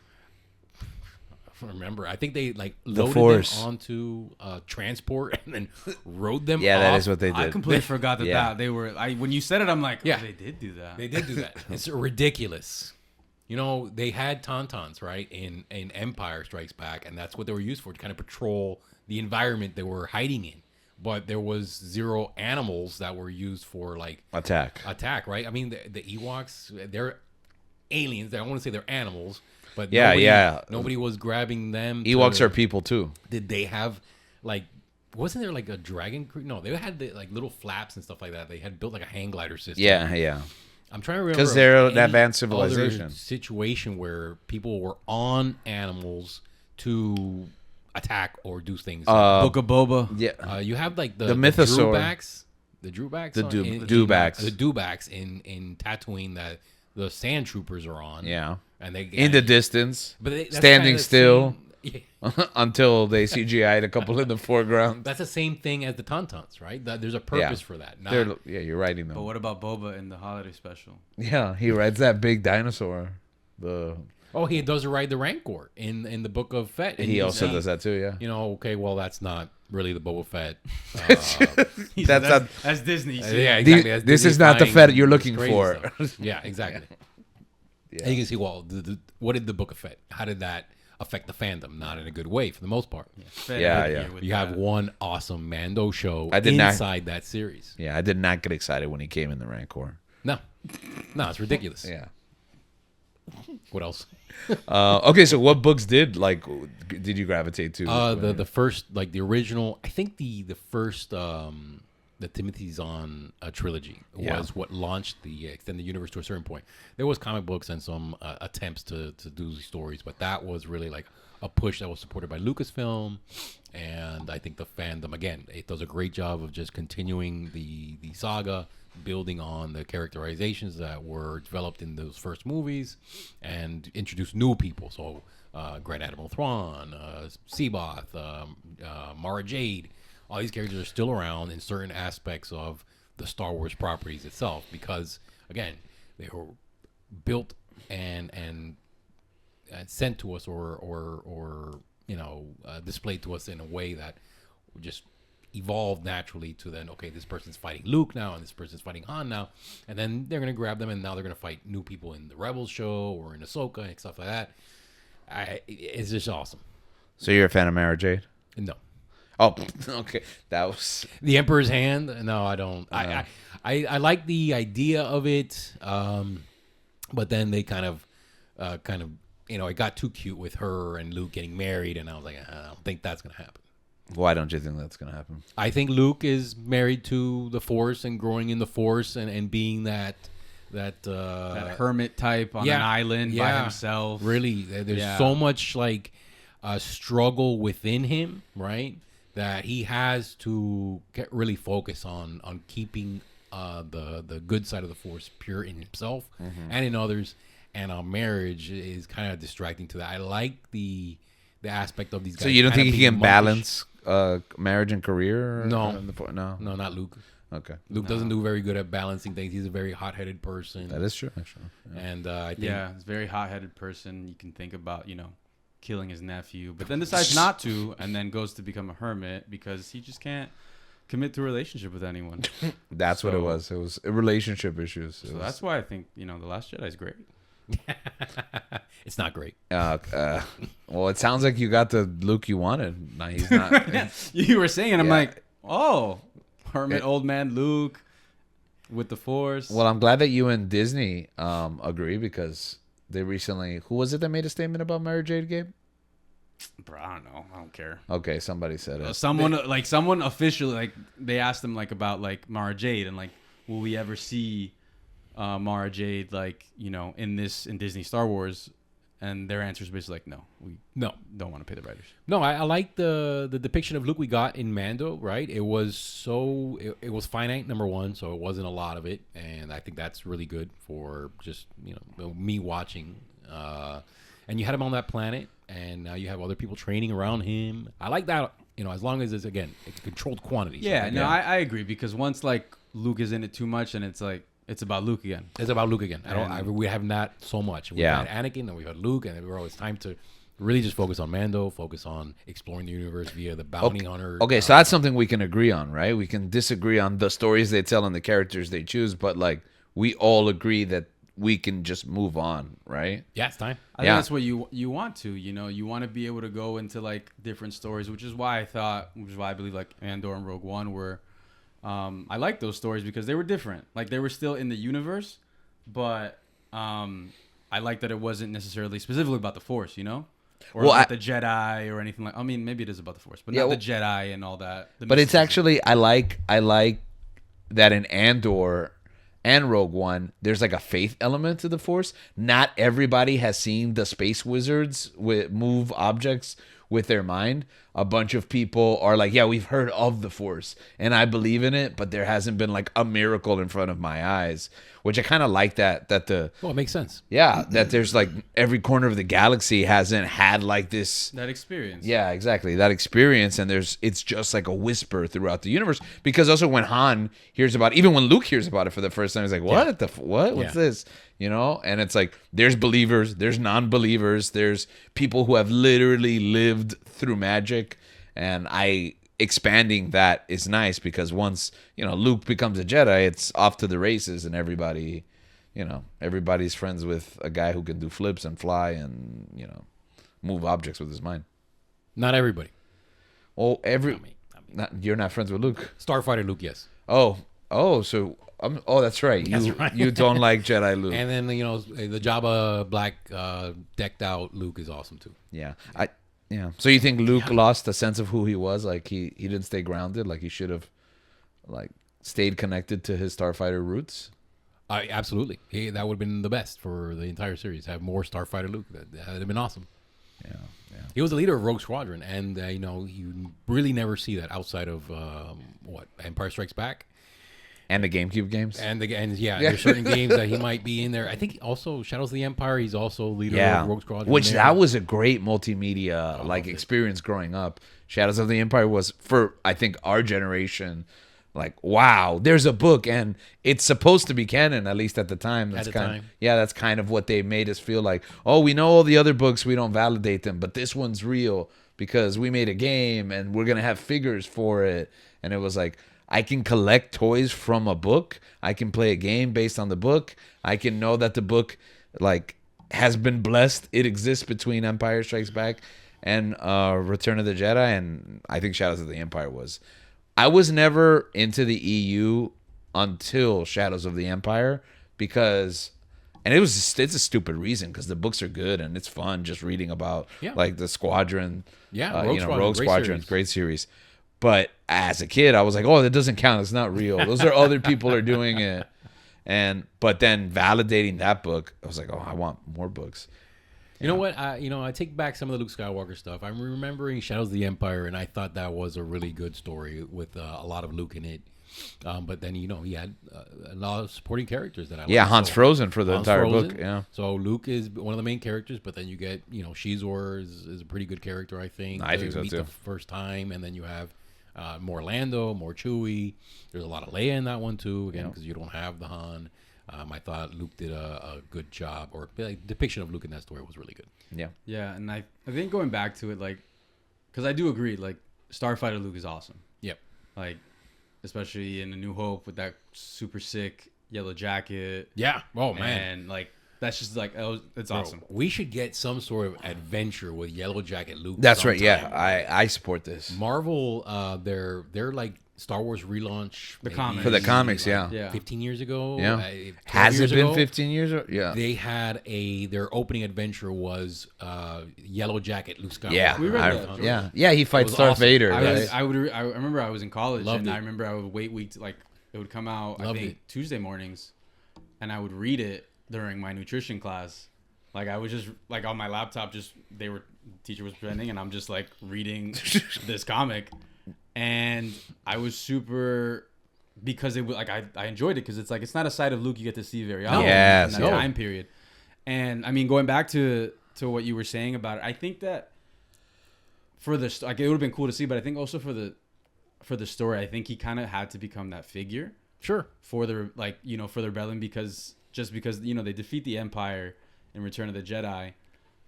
remember. I think they like loaded Force. them onto transport and then rode them. Yeah, off. that is what they did. I completely forgot that, Yeah. that they were. When you said it, I'm like, Yeah. oh, they did do that. They did do that. It's ridiculous. You know, they had tauntauns, right, in Empire Strikes Back, and that's what they were used for, to kind of patrol the environment they were hiding in. But there was zero animals that were used for, like, Attack. right? I mean, the Ewoks, they're aliens. I don't want to say they're animals, but Yeah, nobody was grabbing them. Ewoks are people too. Did they have, like, wasn't there like a dragon crew? No, they had like little flaps and stuff like that. They had built like a hang glider system. Yeah. I'm trying to remember, 'Cause they're an any advanced other civilization. situation where people were on animals to attack or do things. Book of Boba. Yeah. You have like the mythosaur. the Drewbacks, The on- Dewbacks. the Dewbacks in Tatooine that the sand troopers are on. Yeah. And they In the distance, but that's standing kinda the still same- yeah. until they CGI'd a couple in the foreground. That's the same thing as the Tauntauns, right? There's a purpose for that. Not, Yeah, you're writing But them. what about Boba in the holiday special? Yeah, he rides that big dinosaur. he does ride the Rancor in the Book of Fett. And He you also see, does that too. Yeah. You know, okay, well, that's not really the Boba Fett. That's Disney. Yeah, The- exactly. That's this is Disney not the flying Fett you're this looking crazy for. stuff. Yeah, exactly. Yeah. And you can see, well, what did the Book of Fett? How did that affect the fandom? Not in a good way, for the most part. Yeah. You have one awesome Mando show I did not- inside that series. Yeah, I did not get excited when he came in the Rancor. No, it's ridiculous. Yeah. What else? Okay, so what books did you gravitate to? The first, like the original, I think the first the Timothy Zahn trilogy was what launched the extended universe to a certain point. There was comic books and some attempts to do these stories, but that was really like a push that was supported by Lucasfilm, and I think the fandom, again, it does a great job of just continuing the saga, building on the characterizations that were developed in those first movies, and introduce new people. So Grand Admiral Thrawn, Seaboth, Mara Jade, all these characters are still around in certain aspects of the Star Wars properties itself, because again, they were built and sent to us or displayed to us in a way that just evolved naturally to then, okay, this person's fighting Luke now and this person's fighting Han now, and then they're gonna grab them and now they're gonna fight new people in the Rebels show or in Ahsoka and stuff like that. It's just awesome. So you're a fan of Mara Jade? No. Oh, okay. That was The Emperor's Hand? No, I don't. I like the idea of it, but then they kind of, it got too cute with her and Luke getting married, and I was like, I don't think that's gonna happen. Why don't you think that's gonna happen? I think Luke is married to the Force and growing in the Force and being that hermit type on an island by himself. Really, there's so much like struggle within him, right? That he has to really focus on keeping the good side of the Force pure in himself and in others. And our marriage is kind of distracting to that. I like the aspect of these guys. So you don't kinda think he being can monkish. balance marriage and career? No. No. No, not Luke. Okay. Luke doesn't do very good at balancing things. He's a very hot-headed person. That is true. Actually. And I think He's a very hot-headed person. You can think about, killing his nephew, but then decides not to, and then goes to become a hermit because he just can't commit to a relationship with anyone. That's what it was. It was relationship issues. So that's why I think, The Last Jedi is great. it's not great. Well, it sounds like you got the Luke you wanted. No, he's not. You were saying, I'm Yeah. like, oh, hermit old man Luke with the Force. Well, I'm glad that you and Disney agree, because they recently, who was it that made a statement about Mara Jade, Gabe? Bro, I don't know. I don't care. Okay, somebody said it. Someone officially, they asked them about Mara Jade and will we ever see Mara Jade in Disney Star Wars? And their answer is basically no, we don't want to pay the writers. No, I like the depiction of Luke we got in Mando, right? It was it was finite, number one, so it wasn't a lot of it, and I think that's really good for just me watching. And you had him on that planet, and now you have other people training around him. I like that, as long as it's controlled quantities. Yeah, I agree, because once Luke is in it too much, and it's about Luke again. It's about Luke again. We have not so much. We've Yeah. had Anakin, and we've had Luke, and it's time to Really just focus on Mando, focus on exploring the universe via the bounty hunter. Okay, so that's something we can agree on, right? We can disagree on the stories they tell and the characters they choose, but like we all agree that we can just move on, right? Yeah, it's time. I think that's what you want to, you want to be able to go into like different stories, which is why I believe like Andor and Rogue One were, I like those stories because they were different. Like they were still in the universe, but I like that it wasn't necessarily specifically about the Force, or about the Jedi or anything like. I mean, maybe it is about the Force, but not the Jedi and all that. But it's actually I like that in Andor and Rogue One, there's like a faith element to the Force. Not everybody has seen the space wizards move objects with their mind. A bunch of people are like, yeah, we've heard of the Force and I believe in it, but there hasn't been like a miracle in front of my eyes, which I kind of like that Well, it makes sense. Yeah, that there's like every corner of the galaxy hasn't had like that experience. Yeah, exactly. That experience, and it's just like a whisper throughout the universe. Because also when Han hears about it, even when Luke hears about it for the first time, he's like, what? What? What's this? And it's like there's believers, there's non-believers, there's people who have literally lived through magic, and expanding that is nice because once Luke becomes a Jedi, it's off to the races, and everybody's friends with a guy who can do flips and fly and move objects with his mind. Not everybody. Well, you're not friends with Luke. Starfighter Luke, yes. So that's right. That's right. You don't like Jedi Luke. And then the Jabba black decked out Luke is awesome too. Yeah. So you think Luke lost a sense of who he was? Like he didn't stay grounded? Like he should have like stayed connected to his Starfighter roots? Absolutely. That would have been the best for the entire series. Have more Starfighter Luke. That would have been awesome. Yeah. He was the leader of Rogue Squadron, and you really never see that outside of Empire Strikes Back. And the GameCube games? There's certain games that he might be in there. I think also Shadows of the Empire, he's also leader of Rogue Squadron. Which that was a great multimedia experience growing up. Shadows of the Empire was, for I think our generation, like, wow, there's a book and it's supposed to be canon, at least at the time. That's kind of what they made us feel like. Oh, we know all the other books, we don't validate them, but this one's real because we made a game and we're going to have figures for it. And it was like, I can collect toys from a book. I can play a game based on the book. I can know that the book has been blessed. It exists between Empire Strikes Back and Return of the Jedi, and I think Shadows of the Empire was. I was never into the EU until Shadows of the Empire because, and it's a stupid reason because the books are good and it's fun just reading about the Squadron. Rogue Squadron, great series. But as a kid, I was like, oh, that doesn't count. It's not real. Those are other people are doing it. But then validating that book, I was like, oh, I want more books. You know what? I take back some of the Luke Skywalker stuff. I'm remembering Shadows of the Empire, and I thought that was a really good story with a lot of Luke in it. But then, he had a lot of supporting characters that I liked. Yeah, Hans Frozen for the entire book. Yeah. So Luke is one of the main characters, but then you get, Shizor is a pretty good character, I think. I think so, meet too. The first time, and then you have more Lando, more Chewie. There's a lot of Leia in that one too, again, because you don't have the Han. I thought Luke did a good job, or depiction of Luke in that story was really good. Yeah, and I think going back to it, because I do agree, Starfighter Luke is awesome. Yep. Especially in A New Hope with that super sick yellow jacket. Yeah. Oh man. And that's just it's awesome. We should get some sort of adventure with Yellow Jacket Luke. That's sometime. Right. Yeah, I support this. Marvel, their Star Wars relaunch for the comics. 15 years ago. Yeah. Has it been 15 years? Yeah. They had their opening adventure was Yellow Jacket Luke Skywalker. Yeah. We read that. Yeah. He fights Darth awesome. Vader. I remember I was in college I remember I would wait weeks it would come out Tuesday mornings, and I would read it during my nutrition class. I was just on my laptop, teacher was presenting and I'm just reading this comic, and I was super, because it was I enjoyed it because it's not a side of Luke you get to see very often in that time period. And I mean, going back to what you were saying about it, I think that for the it would have been cool to see, but I think also for the story, I think he kind of had to become that figure for the for the rebellion, because they defeat the Empire in Return of the Jedi,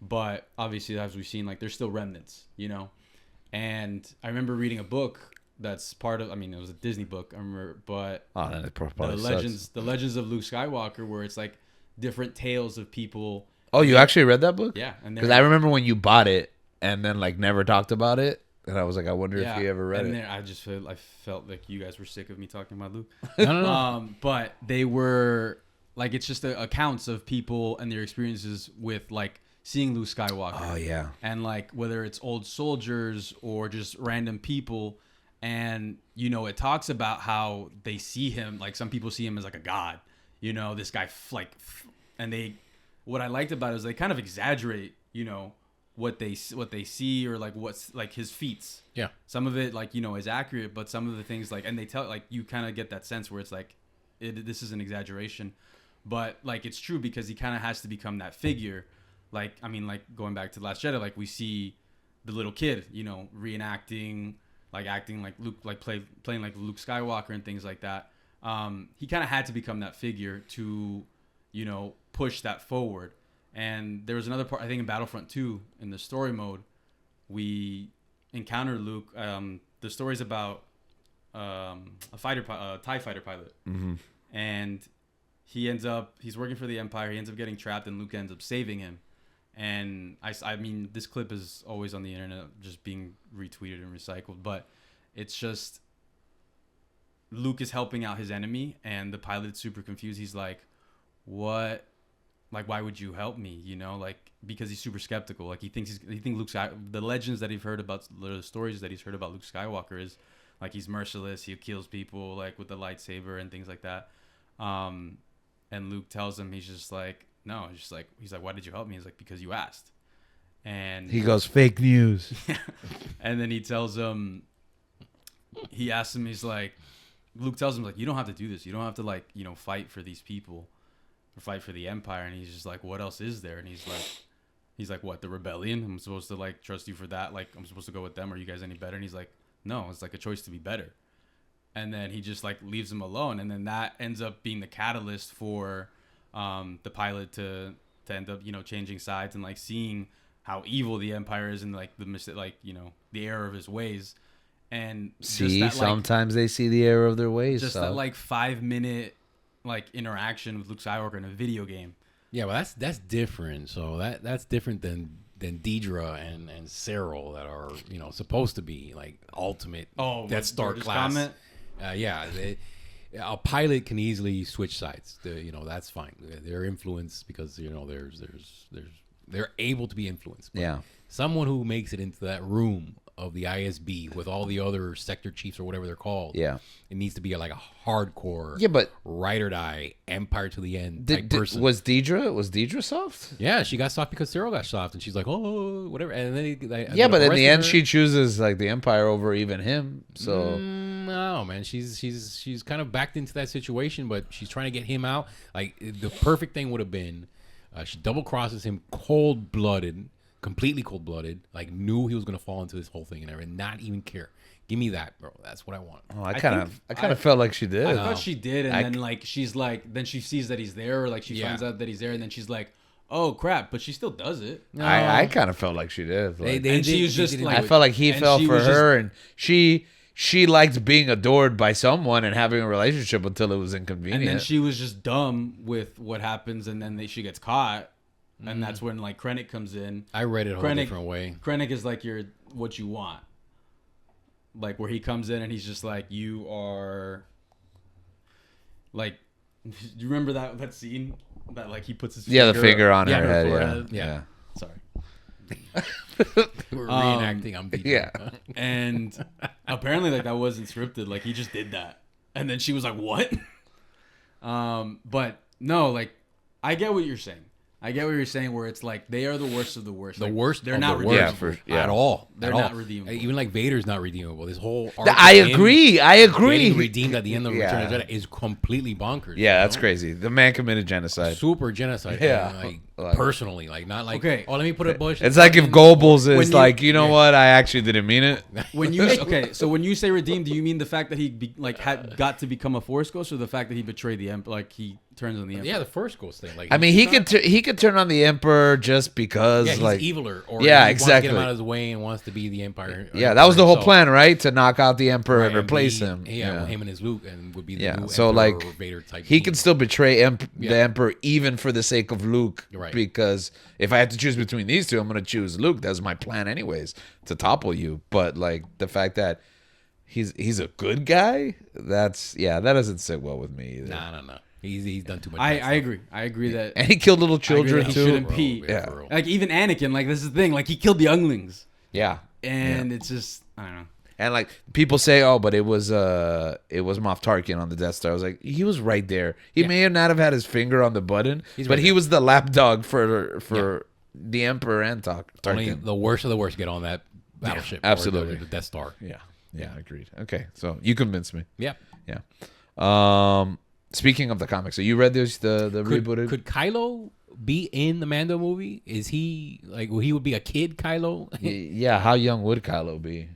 but obviously, as we've seen, like there's still remnants, you know. And I remember reading a book that's part of. I mean, it was a Disney book. I remember, but then it probably the legends of Luke Skywalker, where it's like different tales of people. Oh, you actually read that book? Yeah, and because I remember when you bought it and then like never talked about it, and I was like, I wonder if you ever read it. I felt like you guys were sick of me talking about Luke. No. But they were like, it's just accounts of people and their experiences with like seeing Luke Skywalker. Oh yeah. And like whether it's old soldiers or just random people, and you know, it talks about how they see him, like some people see him as like a god, you know, this guy and what I liked about it is they kind of exaggerate, you know, what they see, or like what's like his feats. Yeah. Some of it like, you know, is accurate, but some of the things like, and they tell, like, you kind of get that sense where it's like this is an exaggeration, but like it's true, because he kind of has to become that figure. Like, I mean, like going back to The Last Jedi, like we see the little kid, you know, reenacting, like acting like Luke, like playing like Luke Skywalker and things like that. He kind of had to become that figure to, you know, push that forward. And there was another part, I think in Battlefront 2, in the story mode, we encounter Luke. The story's about a TIE fighter pilot. Mm-hmm. And he's working for the Empire. He ends up getting trapped, and Luke ends up saving him. And I mean, this clip is always on the internet, just being retweeted and recycled. But it's just Luke is helping out his enemy, and the pilot's super confused. He's like, "What? Like, why would you help me?" You know, like, because he's super skeptical. Like, he thinks the legends that he's heard about, the stories that he's heard about Luke Skywalker is like he's merciless. He kills people like with the lightsaber and things like that. And Luke tells him, he's just like, no, he's like, why did you help me? He's like, because you asked. And he goes, fake news. And then he tells him, he asks him, he's like, Luke tells him, like, you don't have to do this. You don't have to, like, you know, fight for these people or fight for the Empire. And he's just like, what else is there? And he's like, what, the rebellion? I'm supposed to, like, trust you for that? Like, I'm supposed to go with them? Are you guys any better? And he's like, no, it's like a choice to be better. And then he just, like, leaves him alone. And then that ends up being the catalyst for the pilot to end up, you know, changing sides and, like, seeing how evil the Empire is and, like, you know, the error of his ways. And see, that, sometimes they see the error of their ways. Just that, like, 5-minute, like, interaction with Luke Skywalker in a video game. Yeah, well, that's different. So that's different than Deidre and Cyril, that are, you know, supposed to be like ultimate Death Star class. A pilot can easily switch sides. You know, that's fine. They're influenced because, you know, they're able to be influenced. But yeah. Someone who makes it into that room of the ISB with all the other sector chiefs or whatever they're called. Yeah. It needs to be like a hardcore, but ride or die, Empire to the end type person. Was Deidre soft? Yeah, she got soft because Cyril got soft, and she's like, oh, whatever. And then but in the end, she chooses like the Empire over even him. So no, man, she's kind of backed into that situation, but she's trying to get him out. Like, the perfect thing would have been, she double crosses him, completely cold-blooded, like knew he was gonna fall into this whole thing and everything, not even care. Give me that, bro. That's what I want. Oh, I kind of felt like she did. I thought she did, and then like she's like, then she sees that he's there, or like she finds out that he's there, and then she's like, oh crap, but she still does it. No. I kind of felt like she did. Like, she was just like, I felt like he fell for her, and she liked being adored by someone and having a relationship until it was inconvenient. And then she was just dumb with what happens, and then she gets caught. And that's when, like, Krennic comes in. I read it a whole different way. Krennic is like what you want. Like, where he comes in and he's just like, you are, like, do you remember that scene that, like, he puts his the finger on her head. Yeah. Sorry. We're reenacting. I'm beating. Yeah. And apparently, like, that wasn't scripted. Like, he just did that, and then she was like, what? But no, like, I get what you're saying. Where it's like they are the worst of the worst. The like, worst. They're of not the redeemable worst at all. They're not redeemable. Even like Vader's not redeemable. This whole arc I agree. getting redeemed at the end of Return of the Jedi is completely bonkers. Yeah, that's crazy. The man committed genocide. Super genocide. Yeah. Like personally, like not like, okay. Oh, let me put a bush. It's like if Goebbels is like, you know what? I actually didn't mean it. When you so when you say redeemed, do you mean the fact that he got to become a Force ghost, or the fact that he betrayed the Empire? Like he turns on the Emperor. Yeah, the first Ghost thing. Like I mean, he could turn on the Emperor just because, yeah, he's like, eviler, or yeah, he wants to get exactly. him out of his way and wants to be the Empire. Yeah, that was the whole himself. plan, right? To knock out the Emperor Right, and replace him. Yeah, him and his Luke, and would be the new So Emperor like, or Vader type. he team. can still betray the Yeah. Emperor even for the sake of Luke. Right. Because if I have to choose between these two, I'm gonna choose Luke. That's my plan, anyways, to topple you. But like the fact that he's a good guy, that doesn't sit well with me either. No. He's done too much. I agree. I agree that And he killed little I agree children that he too. shouldn't Bro, pee. Yeah. for real. Like even Anakin, like this is the thing. Like he killed the younglings, Yeah. and it's just I don't know. And like people say, oh, but it was Moff Tarkin on the Death Star. I was like, he was right there. He may not have had his finger on the button, but right he there. was the lapdog for the Emperor and Only Tarkin. the worst of the worst get on that battleship. absolutely. Or the Death Star. Yeah, agreed. Okay, so you convinced me. Yeah. Yeah. Speaking of the comics, so you read this the rebooted? Could Kylo be in the Mando movie? Is he like? He would be a kid Kylo? Yeah. How young would Kylo be?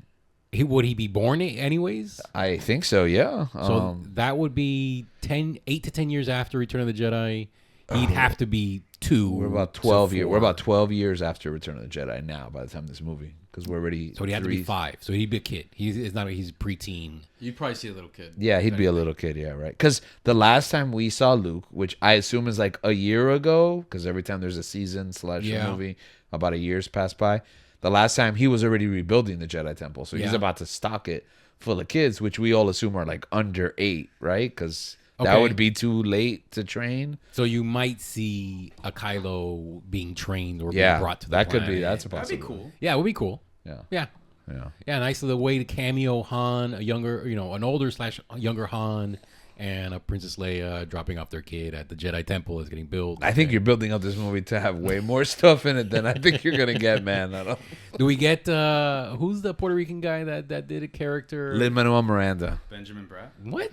Would he be born anyways? I think so. Yeah. So that would be 8 to 10 years after Return of the Jedi. He'd have to be 2. we're about 12 years. We're about 12 years after Return of the Jedi now. By the time this movie, because we're already. So he'd have to be 5. So he'd be a kid. He's preteen. You'd probably see a little kid. Yeah, he'd be a little kid. Yeah, right. Because the last time we saw Luke, which I assume is like a year ago, because every time there's a season / a movie, about a year's passed by. The last time he was already rebuilding the Jedi Temple, so he's Yeah. about to stock it full of kids, which we all assume are like under 8, right? Because that Okay. would be too late to train. So you might see a Kylo being trained or Yeah, being brought to the that could be. planet. That's a That'd be possibility. cool. Yeah, it would be cool. Yeah, Yeah. yeah. Yeah, nice of the way to cameo Han, a younger, an older / younger Han, and a Princess Leia dropping off their kid at the Jedi Temple is getting built. I think you're building up this movie to have way more stuff in it than I think you're gonna get, man. I don't. Do we get who's the Puerto Rican guy that did a character? Lin-Manuel Miranda. Benjamin Bratt. What?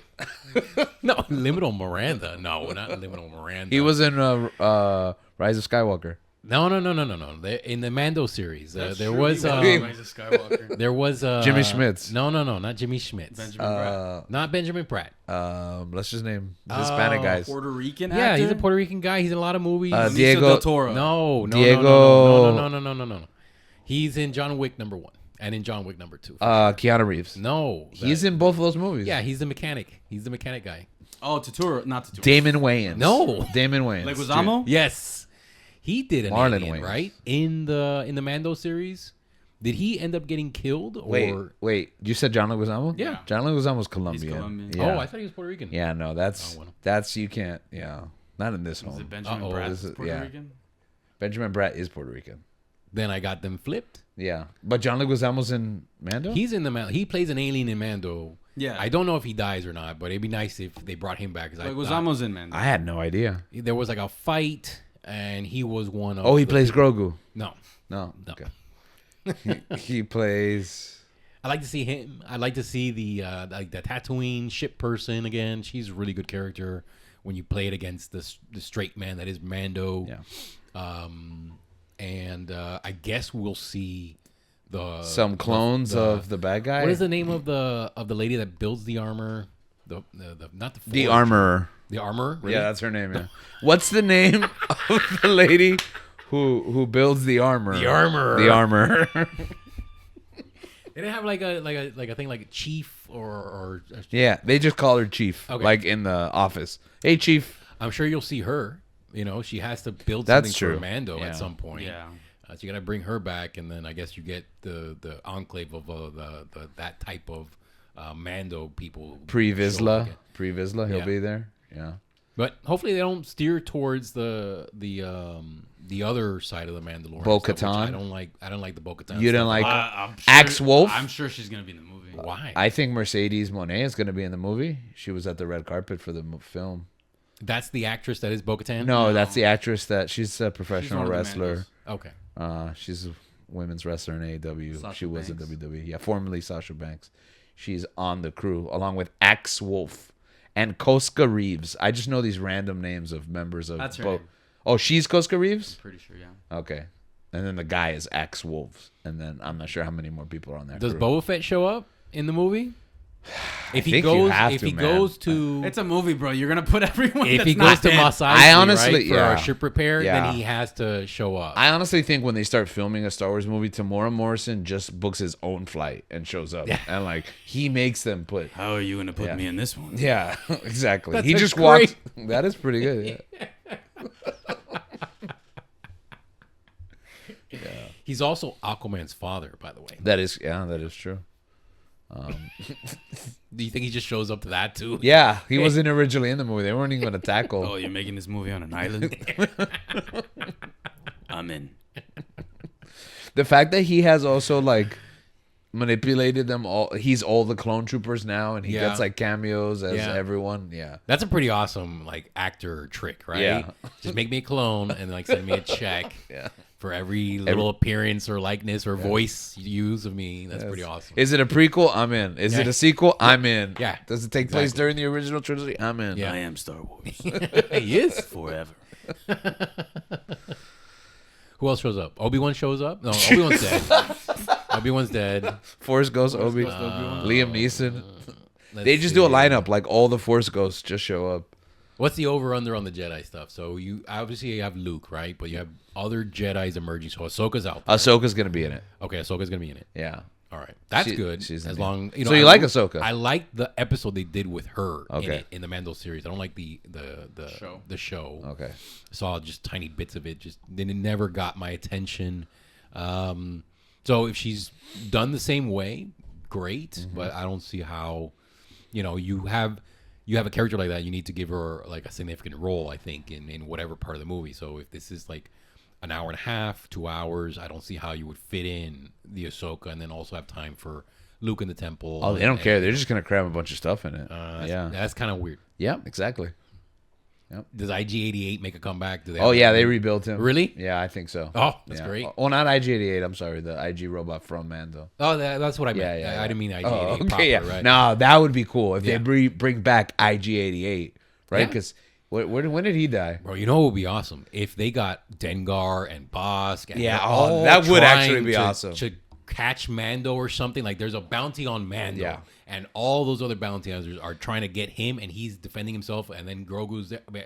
No, Liminal Miranda. No, not Liminal Miranda. He was in Rise of Skywalker. No. In the Mando series, there true. was He Rise of Skywalker. there was Jimmy Schmitz. No, not Jimmy Schmitz. Benjamin Bratt. Not Benjamin Pratt. Let's just name Hispanic guys. Puerto Rican Yeah, actor. he's a Puerto Rican guy. He's in a lot of movies. Benicio Diego- del Toro. No, Diego- no. He's in John Wick #1 and in John Wick #2. Keanu Reeves. No, He's in both of those movies. Yeah, he's the mechanic. He's the mechanic guy. Oh, Totoro, not Totoro. Damon Wayans. No. Damon Wayans. Leguizamo. Yes, he did an Marlon alien, Wayans. right? In the Mando series, did he end up getting killed? Or Wait. You said John Leguizamo? Yeah. John Leguizamo was Colombian. Colombian. Yeah. oh, I thought he was Puerto Rican. Yeah, no, that's Oh, well. that's you can't. Yeah, not in this Is home. it Benjamin Uh-oh. Bratt? This is- Puerto yeah. Rican. Benjamin Bratt is Puerto Rican. Then I got them flipped. Yeah, but John Leguizamo's in Mando. He's in he plays an alien in Mando. Yeah. I don't know if he dies or not, but it'd be nice if they brought him back. 'Cause I thought Leguizamo's in man. I had no idea. there was like a fight, and he was one of. Oh, he the plays people- Grogu. No, No. No. Okay. he plays. I like to see him. I like to see the Tatooine ship person again. She's a really good character when you play it against the straight man that is Mando. Yeah. And I guess we'll see Some clones of the bad guy. What is the name of the lady that builds the armor? The not the The forge. armorer. The armor. Really? Yeah, that's her name. Yeah. What's the name of the lady who builds the armor? The armorer. The armor. They didn't have like a thing like a chief or Yeah, they just call her Chief, Okay. like in the office. Hey, Chief. I'm sure you'll see her. She has to build That's something true. for Mando Yeah. at some point. Yeah. So you got to bring her back, and then I guess you get the enclave of that type of Mando people. Pre show up Vizsla. again. Pre Vizsla, he'll Yeah. be there. Yeah. But hopefully they don't steer towards the other side of the Mandalorian. Bo-Katan? stuff, which I don't like the Bo-Katan. You didn't stuff. like I'm sure, Axe Wolf? I'm sure she's gonna be in the movie. Why? I think Mercedes Monet is going to be in the movie. She was at the red carpet for the film. That's the actress that is Bo-Katan. No, that's the actress that she's a She's professional one of the wrestler. Mandos. Okay. She's a women's wrestler in AEW. Sasha She was Banks. in WWE. Yeah, formerly Sasha Banks. She's on the crew along with Axe Wolf and Koska Reeves. I just know these random names of members of That's her name. Oh, she's Koska Reeves? Pretty sure, yeah. Okay. And then the guy is Axe Wolf. And then I'm not sure how many more people are on that Does crew. Boba Fett show up in the movie? If he think you goes, have if to, he man. goes to, It's a movie, bro. You're gonna put everyone. if that's he not goes to dead. Mos Eisley, I honestly- right, for yeah. our ship repair, Yeah. then he has to show up. I honestly think when they start filming a Star Wars movie, Tamora Morrison just books his own flight and shows up, Yeah. and like he makes them put. How are you gonna put Yeah. me in this one? Yeah, exactly. That's He a just great- walks. That is pretty good. Yeah. He's also Aquaman's father, by the way. That is true. Do you think he just shows up to that too? Yeah, he wasn't originally in the movie. They weren't even going to tackle. Oh, you're making this movie on an island? I'm in. The fact that he has also like manipulated them all. He's all the clone troopers now, and he Yeah. gets like cameos as Yeah. everyone. Yeah. That's a pretty awesome like actor trick, right? Yeah. Just make me a clone and like send me a check Yeah. for every little appearance or likeness or voice you use of me. That's pretty awesome. Is it a prequel? I'm in. Is it Yeah. a sequel? I'm in. Yeah. Does it take place during the original trilogy? I'm in. Yeah. I am Star Wars He is. forever. Who else shows up? Obi-Wan shows up? No, Obi-Wan's dead. Obi-Wan's dead. Force Ghost, Obi, Ghost, Obi-Wan. Liam Neeson. Let's They just do a see. lineup like all the Force Ghosts just show up. What's the over-under on the Jedi stuff? So you obviously you have Luke, right? But you have other Jedis emerging. So Ahsoka's out there. Ahsoka's gonna be in it. Okay, Ahsoka's going to be in it. Yeah. All right. That's She- good. she's in As it. long, So you like Ahsoka? I like the episode they did with her Okay. in the Mando series. I don't like the Show. The show. Okay. I saw just tiny bits of it. Just then it never got my attention. So if she's done the same way, great. Mm-hmm. But I don't see how. You have a character like that. You need to give her like a significant role. I think in whatever part of the movie. So if this is like an hour and a half, 2 hours, I don't see how you would fit in the Ahsoka and then also have time for Luke in the temple. Oh, they don't care. They're just gonna cram a bunch of stuff in it. That's kind of weird. Yeah. Exactly. Does IG-88 make a comeback? Do they? Oh yeah, they rebuilt him. Really? Yeah, I think so. Oh, that's Yeah. great. Well, not IG-88. I'm sorry, the IG robot from Mando. Oh, that's what I meant. Yeah, I didn't mean IG-88 Oh, okay, proper, yeah. right? No, that would be cool if Yeah. they bring back IG-88, right? Yeah. Because when did he die? Bro, you know what would be awesome? If they got Dengar and Bosk. And Yeah, they're oh, all that would trying actually be awesome. To catch Mando or something. Like there's a bounty on Mando. Yeah. And all those other bounty hunters are trying to get him and he's defending himself and then Grogu's there. I mean,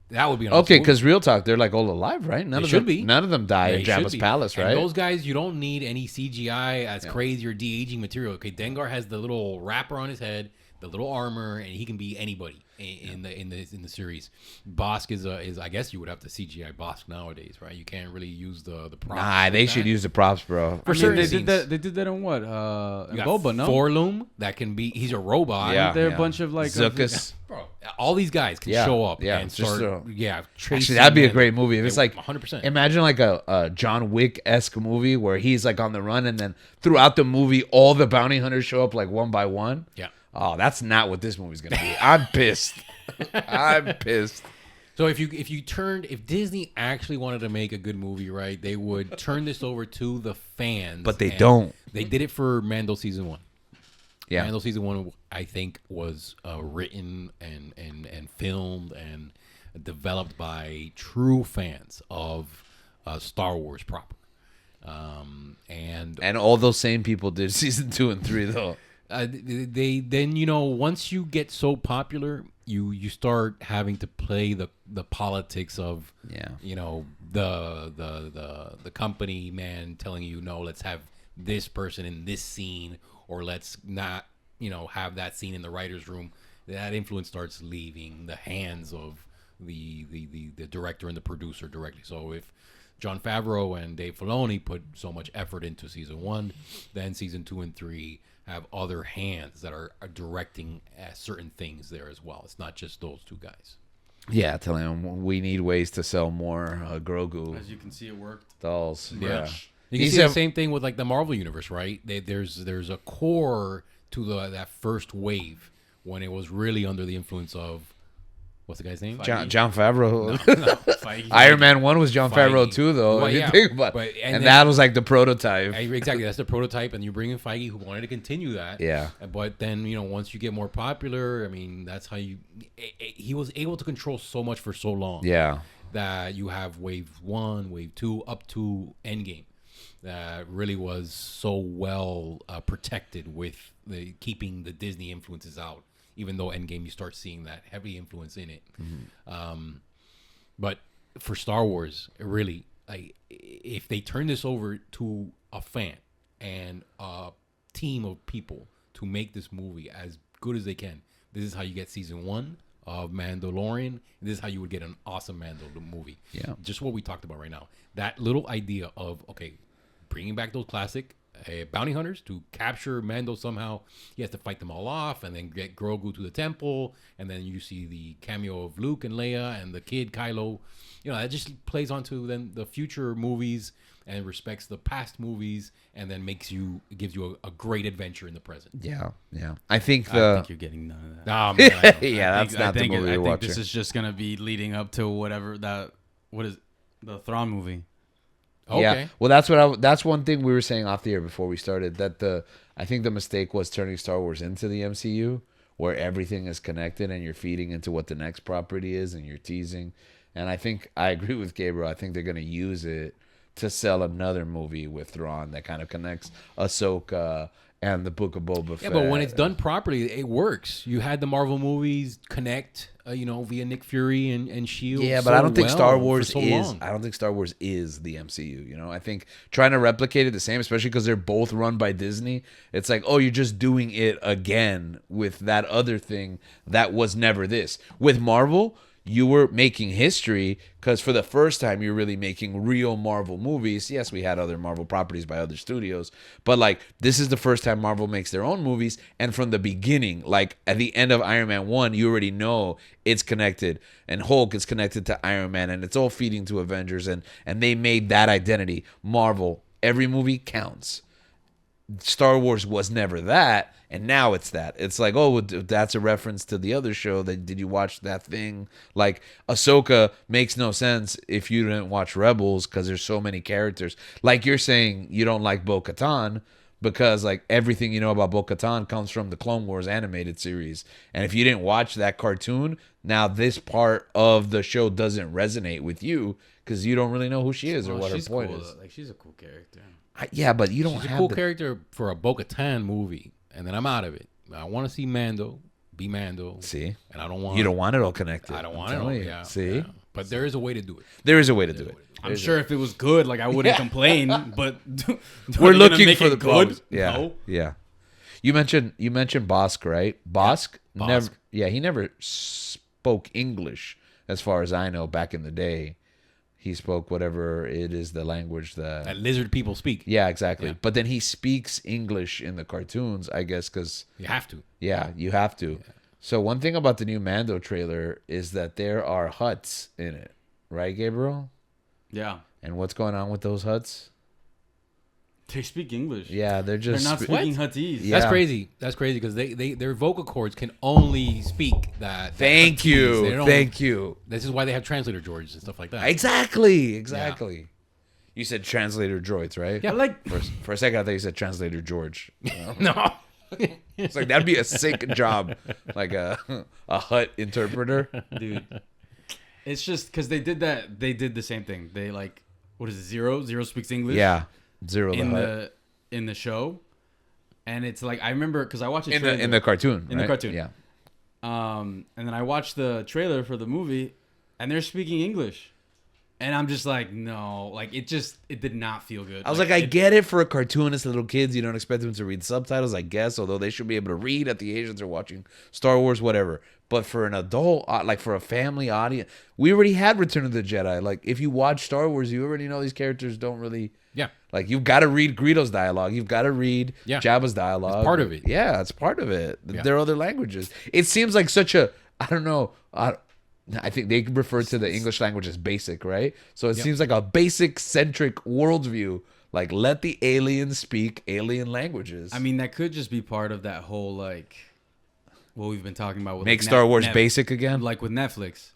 that would be an awesome Okay, movie. because real talk, they're like all alive, right? None They of should them, be. None of them die They in should Jabba's be. palace, And right? those guys, you don't need any CGI as crazy or de-aging material. Okay, Dengar has the little wrapper on his head, the little armor, and he can be anybody in the series. Bosk is I guess you would have to CGI Bosk nowadays, right? You can't really use the props. Nah, they with should that. use the props, bro. For I mean, certain they scenes. did that. They did that in what? In You got Boba, no? Forloom that can be. He's a robot. Yeah. They're a bunch of like Zuckus. Bro, all these guys can Yeah, show up yeah, and just start. Actually, Tracing that'd be a and- great movie. If it's like 100%. Imagine like a John Wick-esque movie where he's like on the run, and then throughout the movie, all the bounty hunters show up like one by one. Yeah. Oh, that's not what this movie's gonna be. I'm pissed. I'm pissed. So if Disney actually wanted to make a good movie, right, they would turn this over to the fans. But they and don't. They did it for Mando season 1. Yeah. Mando season 1, I think, was written and filmed and developed by true fans of Star Wars proper. And all those same people did season 2 and 3 though. They then once you get so popular, you start having to play the politics of the company man telling you no, let's have this person in this scene, or let's not have that scene in the writer's room. That influence starts leaving the hands of the director and the producer directly. So if Jon Favreau and Dave Filoni put so much effort into season 1, then season 2 and 3 have other hands that are directing certain things there as well. It's not just those two guys. Yeah, telling them we need ways to sell more Grogu As you can see, it worked. dolls. Yeah. You can These see the have- same thing with like the Marvel universe, right? There's a core to that first wave when it was really under the influence of what's the guy's name? John Favreau. Feige. Iron Man 1 was John Feige. Favreau too, though. Well, if you yeah, think about but- it. and And then- that was like the prototype. Exactly, that's the prototype, and you bring in Feige, who wanted to continue that. Yeah. But then once you get more popular, I mean, that's how he was able to control so much for so long. Yeah. That you have wave 1, wave 2, up to Endgame. really was so well protected with keeping the Disney influences out. Even though Endgame, you start seeing that heavy influence in it. But for Star Wars, really, if they turn this over to a fan and a team of people to make this movie as good as they can, this is how you get season 1 of Mandalorian. This is how you would get an awesome Mando movie. Yeah. Just what we talked about right now. That little idea of, okay, bringing back those classic bounty hunters to capture Mando somehow. He has to fight them all off and then get Grogu to the temple. And then you see the cameo of Luke and Leia and the kid Kylo. You know, that just plays onto then the future movies and respects the past movies, and then it gives you a great adventure in the present. Yeah. I think I think you're getting none of that. Oh, man, I know. that's not the movie I you're think watching. this is just gonna be leading up to whatever what is the Thrawn movie. Okay. Yeah. Well, that's one thing we were saying off the air before we started, that I think the mistake was turning Star Wars into the MCU, where everything is connected and you're feeding into what the next property is and you're teasing. And I think I agree with Gabriel. I think they're going to use it to sell another movie with Thrawn that kind of connects Ahsoka and the Book of Boba Fett. Yeah, but when it's done properly, it works. You had the Marvel movies connect, via Nick Fury and Shield. Yeah, but I don't think Star Wars for so long. I don't think Star Wars is the MCU. You know, I think trying to replicate it the same, especially because they're both run by Disney. It's like, oh, you're just doing it again with that other thing that was never this. With Marvel, you were making history because for the first time you're really making real Marvel movies. Yes, we had other Marvel properties by other studios, but like this is the first time Marvel makes their own movies. And from the beginning, like at the end of Iron Man 1, you already know it's connected, and Hulk is connected to Iron Man, and it's all feeding to Avengers, and they made that identity. Marvel, every movie counts. Star Wars was never that, and now it's that. It's like, oh, that's a reference to the other show. That did you watch that thing? Like Ahsoka makes no sense if you didn't watch Rebels because there's so many characters. Like you're saying, you don't like Bo-Katan because like everything you know about Bo-Katan comes from the Clone Wars animated series, and if you didn't watch that cartoon, now this part of the show doesn't resonate with you because you don't really know who she is or what her point is. Like she's a cool character. Yeah, but you don't She's have a cool character for a Bo-Katan movie, and then I'm out of it. I want to see Mando be Mando. See, and I don't want you don't want it all connected. I don't want I'm it all. telling you. Yeah, See, yeah. But there is a way to do it. there is a way to do it. I'm sure if it was good, like I wouldn't complain. But We're are they gonna looking make for it the good. problems. Yeah, No. yeah. You mentioned Bosk, right? Bosk Bosk. never. Yeah, he never spoke English, as far as I know. Back in the day, he spoke whatever it is, the language That lizard people speak. Yeah, exactly. Yeah. But then he speaks English in the cartoons, I guess, because You have to. yeah, you have to. Yeah. So one thing about the new Mando trailer is that there are huts in it, right, Gabriel? Yeah, And what's going on with those huts? they speak English. Yeah, they're They're just not speaking Huttese. Yeah. That's crazy. That's crazy because their vocal cords can only speak that. Thank Huttese. They you, don't- thank you. This is why they have translator Georges and stuff like that. Exactly. You said translator droids, right? Yeah. Like For a second, I thought you said translator George. No. It's like that'd be a sick job, like a hut interpreter. dude, it's just because they did that. They did the same thing. They like, what is it? Zero speaks English. Yeah, Zero the in hut in the show, and it's like I remember because I watched the in trailer. the cartoon. In the right? cartoon. Yeah. And then I watched the trailer for the movie, and they're speaking English, and I'm just like, no, like it did not feel good. I was like, I get it for a cartoonist, little kids. You don't expect them to read subtitles, I guess, although they should be able to read at the age that they're watching Star Wars, whatever. But for an adult, like for a family audience, we already had Return of the Jedi. Like, if you watch Star Wars, you already know these characters don't really... Yeah. Like, you've got to read Greedo's dialogue. You've got to read Jabba's dialogue. It's part of it. Yeah, it's part of it. Yeah. There are other languages. It seems like such a... I don't know... I think they refer to the English language as basic, right? So it seems like a basic-centric worldview. Like, let the aliens speak alien languages. I mean, that could just be part of that whole like what we've been talking about with Make like, Star Wars basic again? like with Netflix.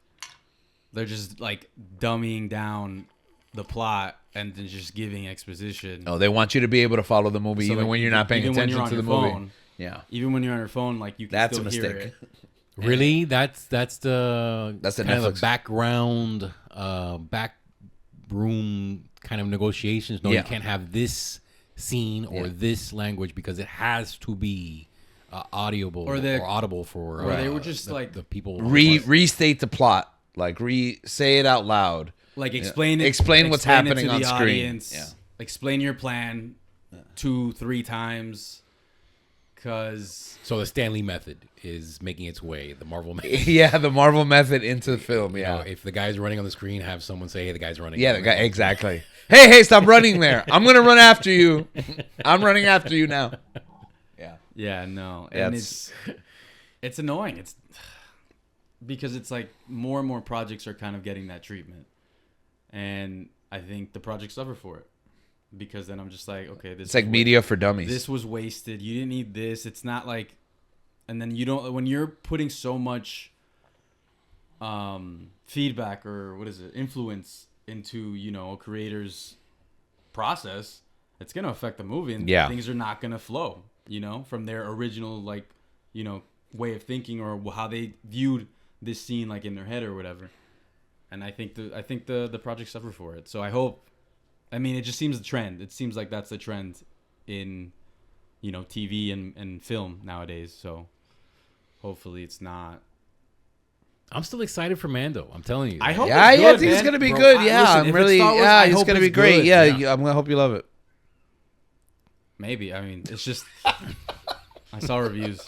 They're just like dumbing down the plot and then just giving exposition. Oh, they want you to be able to follow the movie So, even like, when you're not paying even when attention you're on to the your movie. phone, Yeah. Even when you're on your phone, like you can That's still a hear mistake. it. Really? That's the That's the kind of Netflix. the background room kind of negotiations. No, Yeah. you can't have this scene or this language because it has to be audible or audible for. Or they were just the people restate the plot, like say it out loud, like explain what's explain it happening to on the screen. audience, Yeah. explain your plan 2-3 times, because So the Stanley method is making its way. The Marvel method. Yeah, the Marvel method into the film. You Yeah, know, if the guy's running on the screen, have someone say, "Hey, the guy's running." yeah, the guy exactly. Hey, stop running there! I'm gonna run after you. I'm running after you now. yeah, no, Yeah, and it's annoying. It's because it's like more and more projects are kind of getting that treatment, and I think the projects suffer for it, because then I'm just like, okay, this It's like media for dummies. This was wasted. You didn't need this. It's not like, and then you don't, when you're putting so much feedback or influence into, a creator's process, it's going to affect the movie, and things are not going to flow, from their original, way of thinking or how they viewed this scene, like in their head or whatever. And I think the project suffer for it. So I hope, it just seems the trend. It seems like that's the trend in, TV and film nowadays. So hopefully it's not. I'm still excited for Mando. I'm telling you. I hope. Yeah, it's I good, think it's man. gonna be Bro, good. listen, I'm if really. it's Star Wars, I It's hope gonna be it's great. good. Yeah, Yeah. I'm gonna hope you love it. Maybe. It's just. I saw reviews.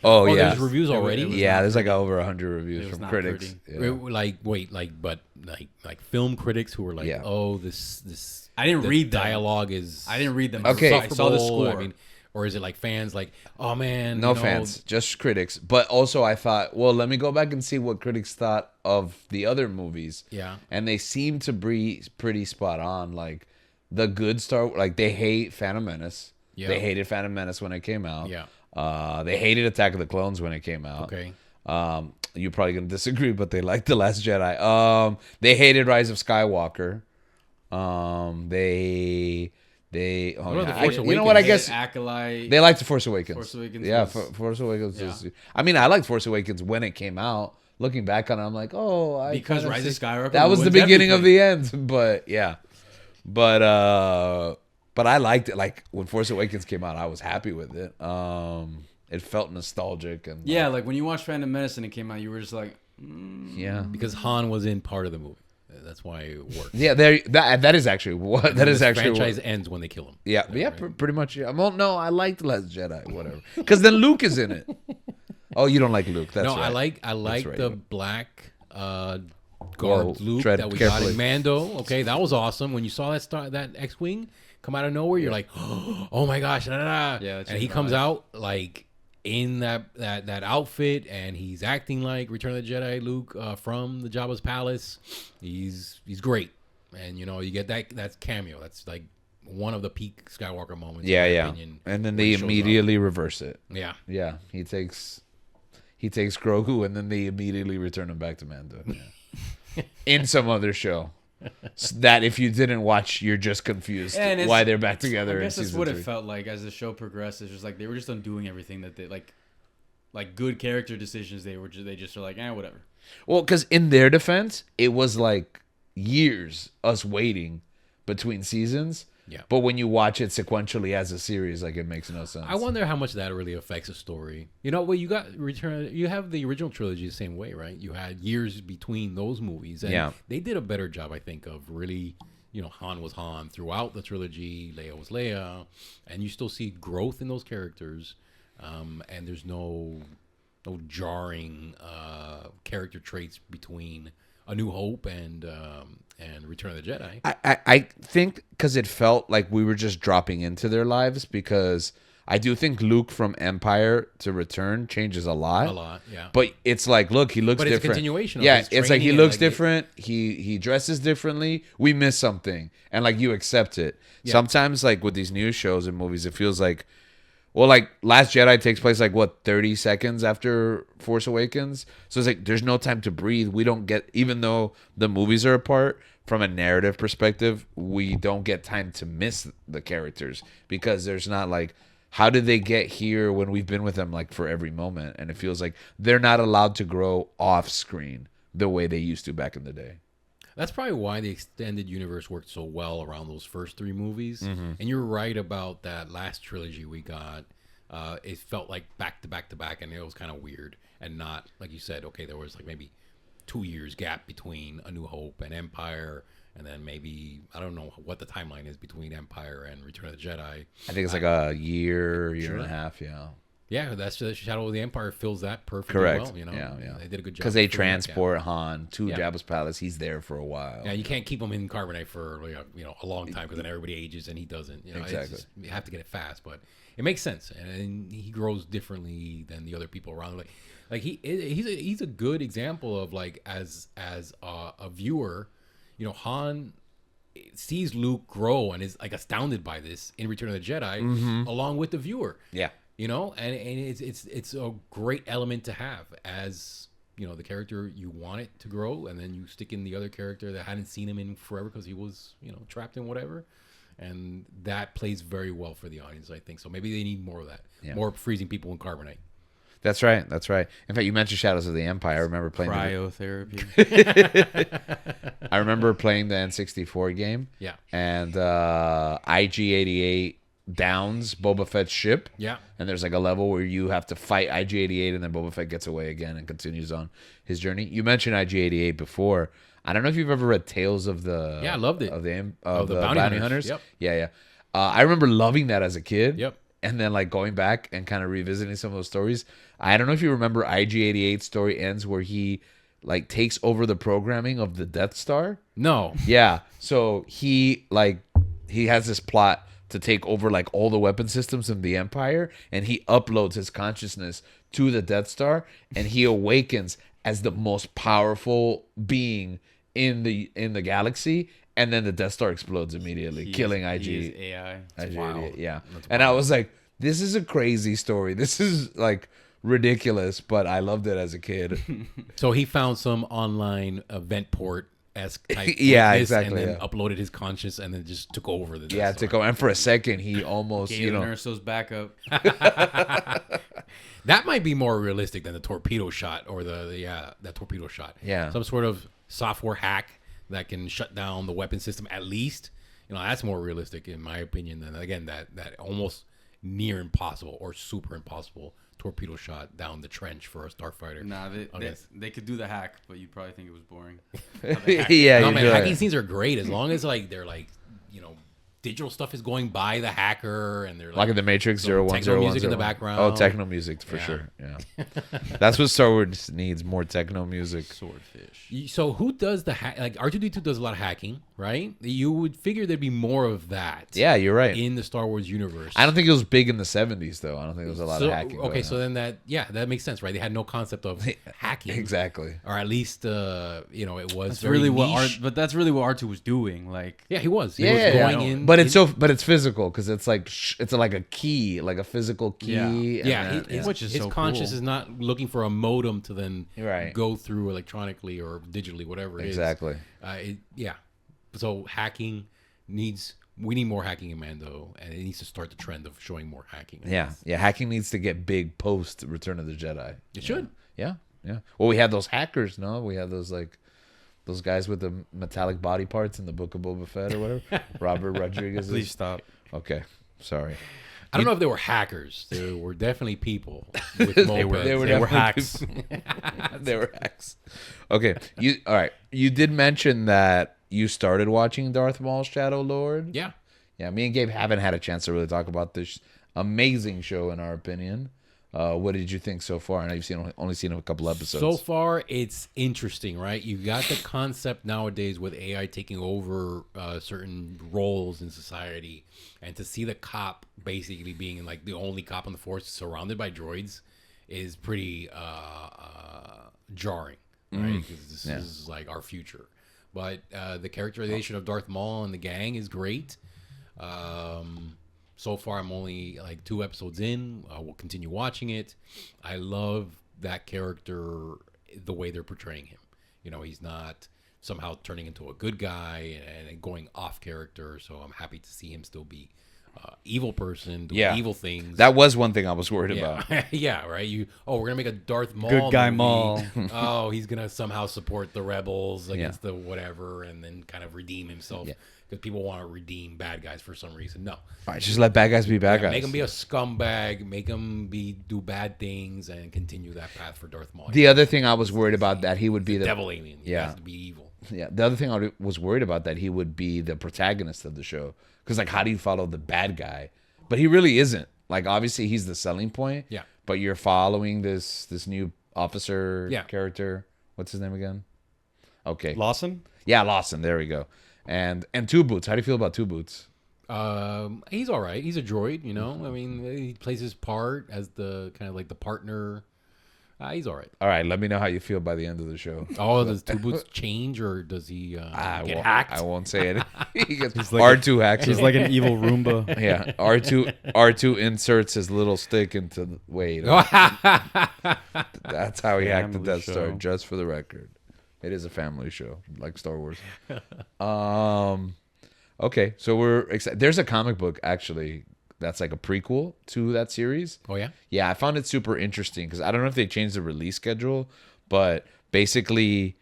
Oh, Oh, yeah. there's reviews already. It was Yeah, not there's like pretty. over 100 It reviews was from not critics. pretty. Yeah. Like film critics who were like, Yeah. oh, this. I didn't the read them. dialogue is. I didn't read them. Okay. I saw the insufferable. score. Or is it like fans like, oh man, No fans, just critics. But also, I thought, well, let me go back and see what critics thought of the other movies. Yeah. And they seem to be pretty spot on. Like, the good they hate Phantom Menace. Yeah. They hated Phantom Menace when it came out. Yeah. They hated Attack of the Clones when it came out. Okay. You're probably going to disagree, but they liked The Last Jedi. They hated Rise of Skywalker. They What about The yeah. Force You know what? I Awakens? guess Acolyte. they liked The Force Awakens. Force Awakens Yeah, was- Force Awakens. Yeah. I liked Force Awakens when it came out. Looking back on it, I'm like, Because kinda Rise of see- Skywalker That was the ruins beginning of everything. the end. But yeah, but I liked it. Like when Force Awakens came out, I was happy with it. It felt nostalgic and Yeah, like when you watched Phantom Menace and it came out, you were just like, yeah. Because Han was in part of the movie. That's why it worked. Yeah, that is actually what that is The actually franchise what, ends when they kill him. yeah, pretty much. Yeah. Well, no, I liked Last Jedi, whatever, because then Luke is in it. Oh, you don't like Luke? That's No, right. I like right. the black Whoa, garbed Luke tread that we carefully. got in Mando. Okay, that was awesome. When you saw that X-wing come out of nowhere, you're like, oh my gosh, da, da, da. Yeah, that's and he your comes vibe. out like in that outfit, and he's acting like Return of the Jedi Luke from the Jabba's palace. He's great, and you get that cameo. That's like one of the peak Skywalker moments. in my opinion, and then when they he shows up. immediately reverse it. Yeah. Yeah, he takes Grogu, and then they immediately return him back to Mando. In some other show, that if you didn't watch, you're just confused And it's- why they're back together. I guess in that's season what 3. it felt like as the show progressed. It's just like they were just undoing everything that they like good character decisions. They just are like, whatever. Well, because in their defense, it was like years us waiting between seasons. Yeah. But when you watch it sequentially as a series, like it makes no sense. I wonder how much that really affects a story. Well, you got you have the original trilogy the same way, right? You had years between those movies, and Yeah. they did a better job, I think, of really, Han was Han throughout the trilogy, Leia was Leia, and you still see growth in those characters, and there's no jarring character traits between A New Hope and Return of the Jedi. I think because it felt like we were just dropping into their lives, because I do think Luke from Empire to Return changes a lot. A lot, yeah. But it's like, look, he looks But it's a different. continuation of Yeah, his it's like he training and, looks like, different. He dresses differently. We miss something, and like you accept it. Sometimes, like with these new shows and movies, it feels like, well, like Last Jedi takes place like 30 seconds after Force Awakens. So it's like there's no time to breathe. We don't get, even though the movies are apart, from a narrative perspective, we don't get time to miss the characters, because there's not like, how did they get here when we've been with them like for every moment? And it feels like they're not allowed to grow off screen the way they used to back in the day. That's probably why the extended universe worked so well around those first 3 movies. And you're right about that last trilogy we got. It felt like back to back to back, and it was kind of weird. And not, like you said, okay, there was like maybe 2 years gap between A New Hope and Empire. And then maybe, I don't know what the timeline is between Empire and Return of the Jedi. I think it's like a year and a half, yeah. Yeah, that's the Shadow of the Empire fills that perfectly Correct. well. You know, Yeah. They did a good job. Because they filling that gap. transport Han to Jabba's palace. He's there for a while. Yeah, you can't keep him in carbonite for a long time because then everybody ages and he doesn't. You know, Exactly. You have to get it fast, but it makes sense, and he grows differently than the other people around him. Like he's a good example of like as a viewer, Han sees Luke grow and is like astounded by this in Return of the Jedi, along with the viewer. Yeah. And it's a great element to have as the character you want it to grow, and then you stick in the other character that hadn't seen him in forever because he was trapped in whatever, and that plays very well for the audience, I think. So maybe they need more of that, more freezing people in carbonite. That's right. That's right. In fact, you mentioned Shadows of the Empire. I remember playing Cryotherapy. I remember playing the N64 game. Yeah. And IG-88 downs Boba Fett's ship. Yeah. And there's like a level where you have to fight IG-88, and then Boba Fett gets away again and continues on his journey. You mentioned IG-88 before. I don't know if you've ever read Tales of the... Yeah, I loved it. Of the Bounty Hunters. Yep. Yeah. I remember loving that as a kid. Yep. And then like going back and kind of revisiting some of those stories. I don't know if you remember IG-88's story ends where he like takes over the programming of the Death Star. No. Yeah. So he has this plot to take over like all the weapon systems in the Empire, and he uploads his consciousness to the Death Star, and he awakens as the most powerful being in the galaxy. And then the Death Star explodes immediately, killing IG. He is AI. IG-88, yeah. And I was like, this is a crazy story. This is like ridiculous, but I loved it as a kid. So he found some online event port-esque type Yeah, witness, exactly, and then yeah. uploaded his conscience and then just took over the Death Yeah, Star. to go. And for a second, he almost, Galen Erso's backup. That might be more realistic than the torpedo shot or that torpedo shot. Yeah. Some sort of software hack that can shut down the weapon system at least. That's more realistic in my opinion than, again, that almost near impossible or super impossible torpedo shot down the trench for a starfighter. Nah, they could do the hack, but you'd probably think it was boring. yeah, No, you man, do hacking it. scenes are great as long as like they're like, digital stuff is going by the hacker, and they're Like in the Matrix, some 0101. techno music in the background. Oh, techno music for Yeah. sure. Yeah, that's what Star Wars needs: more techno music. Swordfish. So who does the hack? Like R2D2 does a lot of hacking, right? You would figure there'd be more of that. Yeah, you're right. In the Star Wars universe. I don't think it was big in the 70s, though. I don't think there was a lot of hacking. Okay, going so on. then that makes sense, right? They had no concept of hacking, Exactly. or at least it was That's very really niche. that's really what R2 was doing. Like, Yeah, he was. He Yeah, was yeah, going yeah. in, But it's physical because it's like it's like a key, like a physical key. Yeah. and Yeah, then- Which is his so conscious cool. is not looking for a modem to then Right. go through electronically or digitally, whatever it is. Exactly. Yeah. So hacking we need more hacking in Mando, and it needs to start the trend of showing more hacking. Yeah, hacking needs to get big post Return of the Jedi. It should. Yeah. Well, we had those hackers, no? We had those those guys with the metallic body parts in the Book of Boba Fett or whatever. Robert Rodriguez. please stop. Okay, sorry. I don't know if they were hackers. They were definitely people with mopeds. They were definitely hacks. They were hacks. Okay, all right. You did mention that you started watching Darth Maul's Shadow Lord. Yeah. Yeah, me and Gabe haven't had a chance to really talk about this amazing show, in our opinion. What did you think so far? I know you've only seen a couple episodes. So far, it's interesting, right? You got the concept nowadays with AI taking over certain roles in society, and to see the cop basically being like the only cop on the force surrounded by droids is pretty jarring, right? Because this is like our future. But the characterization of Darth Maul and the gang is great. So far, I'm only like 2 episodes in. We'll continue watching it. I love that character, the way they're portraying him. He's not somehow turning into a good guy and going off character. So I'm happy to see him still be evil person doing Yeah. evil things. That was one thing I was worried about. yeah, yeah, right. We're gonna make a Darth Maul Good guy movie. Maul. Oh, he's gonna somehow support the rebels against the whatever, and then kind of redeem himself because people want to redeem bad guys for some reason. No, All right, just let bad guys be bad guys. make him be a scumbag, make him do bad things, and continue that path for Darth Maul. The other thing I was worried about that he would be the devil alien. He has to be evil. Yeah, the other thing I was worried about that he would be the protagonist of the show because like how do you follow the bad guy? But he really isn't. Like obviously he's the selling point. Yeah. But you're following this new officer Yeah. character. What's his name again? Okay. Lawson? Yeah, Lawson. There we go. And Two Boots. How do you feel about Two Boots? He's all right. He's a droid, you know. I mean, he plays his part as the kind of like the partner. He's all right. All right, let me know how you feel by the end of the show. Oh, does Two Boots change or does he get hacked? I won't say it. He gets like R2 hacks. He's like an evil Roomba. Yeah, R2 inserts his little stick into the wait. That's how he hacked the Family Death Star. show. Just for the record, it is a family show like Star Wars. Okay, so we're excited. There's a comic book actually that's like a prequel to that series. Oh yeah. Yeah, I found it super interesting because I don't know if they changed the release schedule, but basically,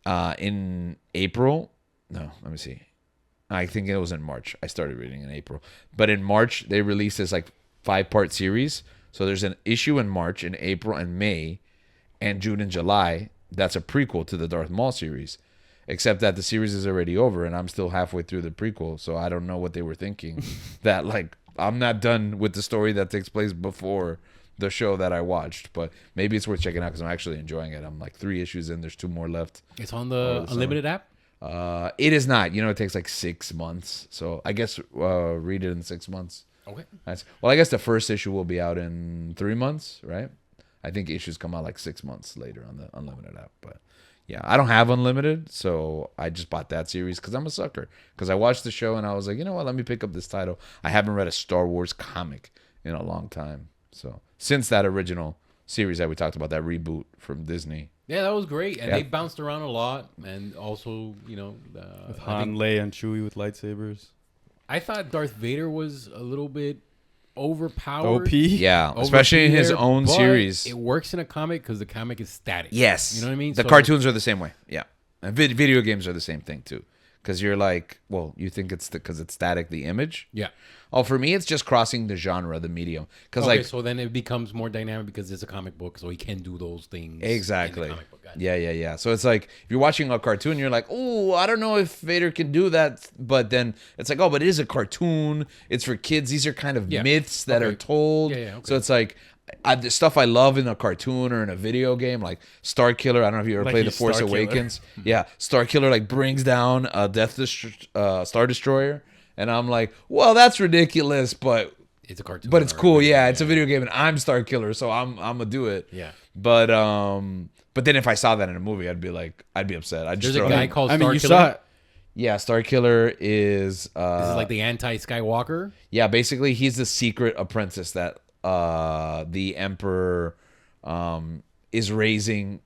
in April. No, let me see. I think it was in March. I started reading in April, but in March they released this like 5-part series. So there's an issue in March, in April, and May, and June and July. That's a prequel to the Darth Maul series, except that the series is already over, and I'm still halfway through the prequel. So I don't know what they were thinking. That like I'm not done with the story that takes place before the show that I watched, but maybe it's worth checking out because I'm actually enjoying it. I'm like 3 issues in. There's 2 more left. It's on the Unlimited app. It is not. You know, it takes like 6 months. So I guess read it in 6 months. Okay. Nice. Well, I guess the first issue will be out in 3 months, right? I think issues come out like 6 months later on the Unlimited app. But yeah, I don't have Unlimited, so I just bought that series because I'm a sucker. Because I watched the show and I was like, you know what? Let me pick up this title. I haven't read a Star Wars comic in a long time. So since that original series that we talked about, that reboot from Disney. Yeah, that was great, and Yeah. they bounced around a lot, and also, you know, With I Han, Leia, and Chewie with lightsabers. I thought Darth Vader was a little bit overpowered. OP? Yeah, Over especially in his here, own but series. It works in a comic because the comic is static. Yes. You know what I mean? The So- cartoons are the same way. Yeah. And video games are the same thing too. Because you're like, well, you think it's because it's static, the image. Yeah. Oh, for me, it's just crossing the genre, the medium. Because Okay, like, so then it becomes more dynamic because it's a comic book, so he can do those things. exactly. In the comic book. Gotcha. Yeah. So it's like, if you're watching a cartoon, you're like, oh, I don't know if Vader can do that. But then it's like, oh, but it is a cartoon. It's for kids. These are kind of Yeah. myths that Okay. are told. Yeah, okay. So it's like, the stuff I love in a cartoon or in a video game, like Star Killer. I don't know if you ever Like played The he's Force Star Killer. Awakens. Yeah, Star Killer like brings down a Star Destroyer, and I'm like, well, that's ridiculous, but It's a cartoon. it's or- cool. Yeah, it's a video game, and I'm Star Killer, so I'm gonna do it. Yeah. But then if I saw that in a movie, I'd be upset. I'd just There's a throw guy it. called I Star mean, you Killer. saw it. Yeah, Star Killer is This is like the anti-Skywalker. yeah, basically he's the secret apprentice that the Emperor is raising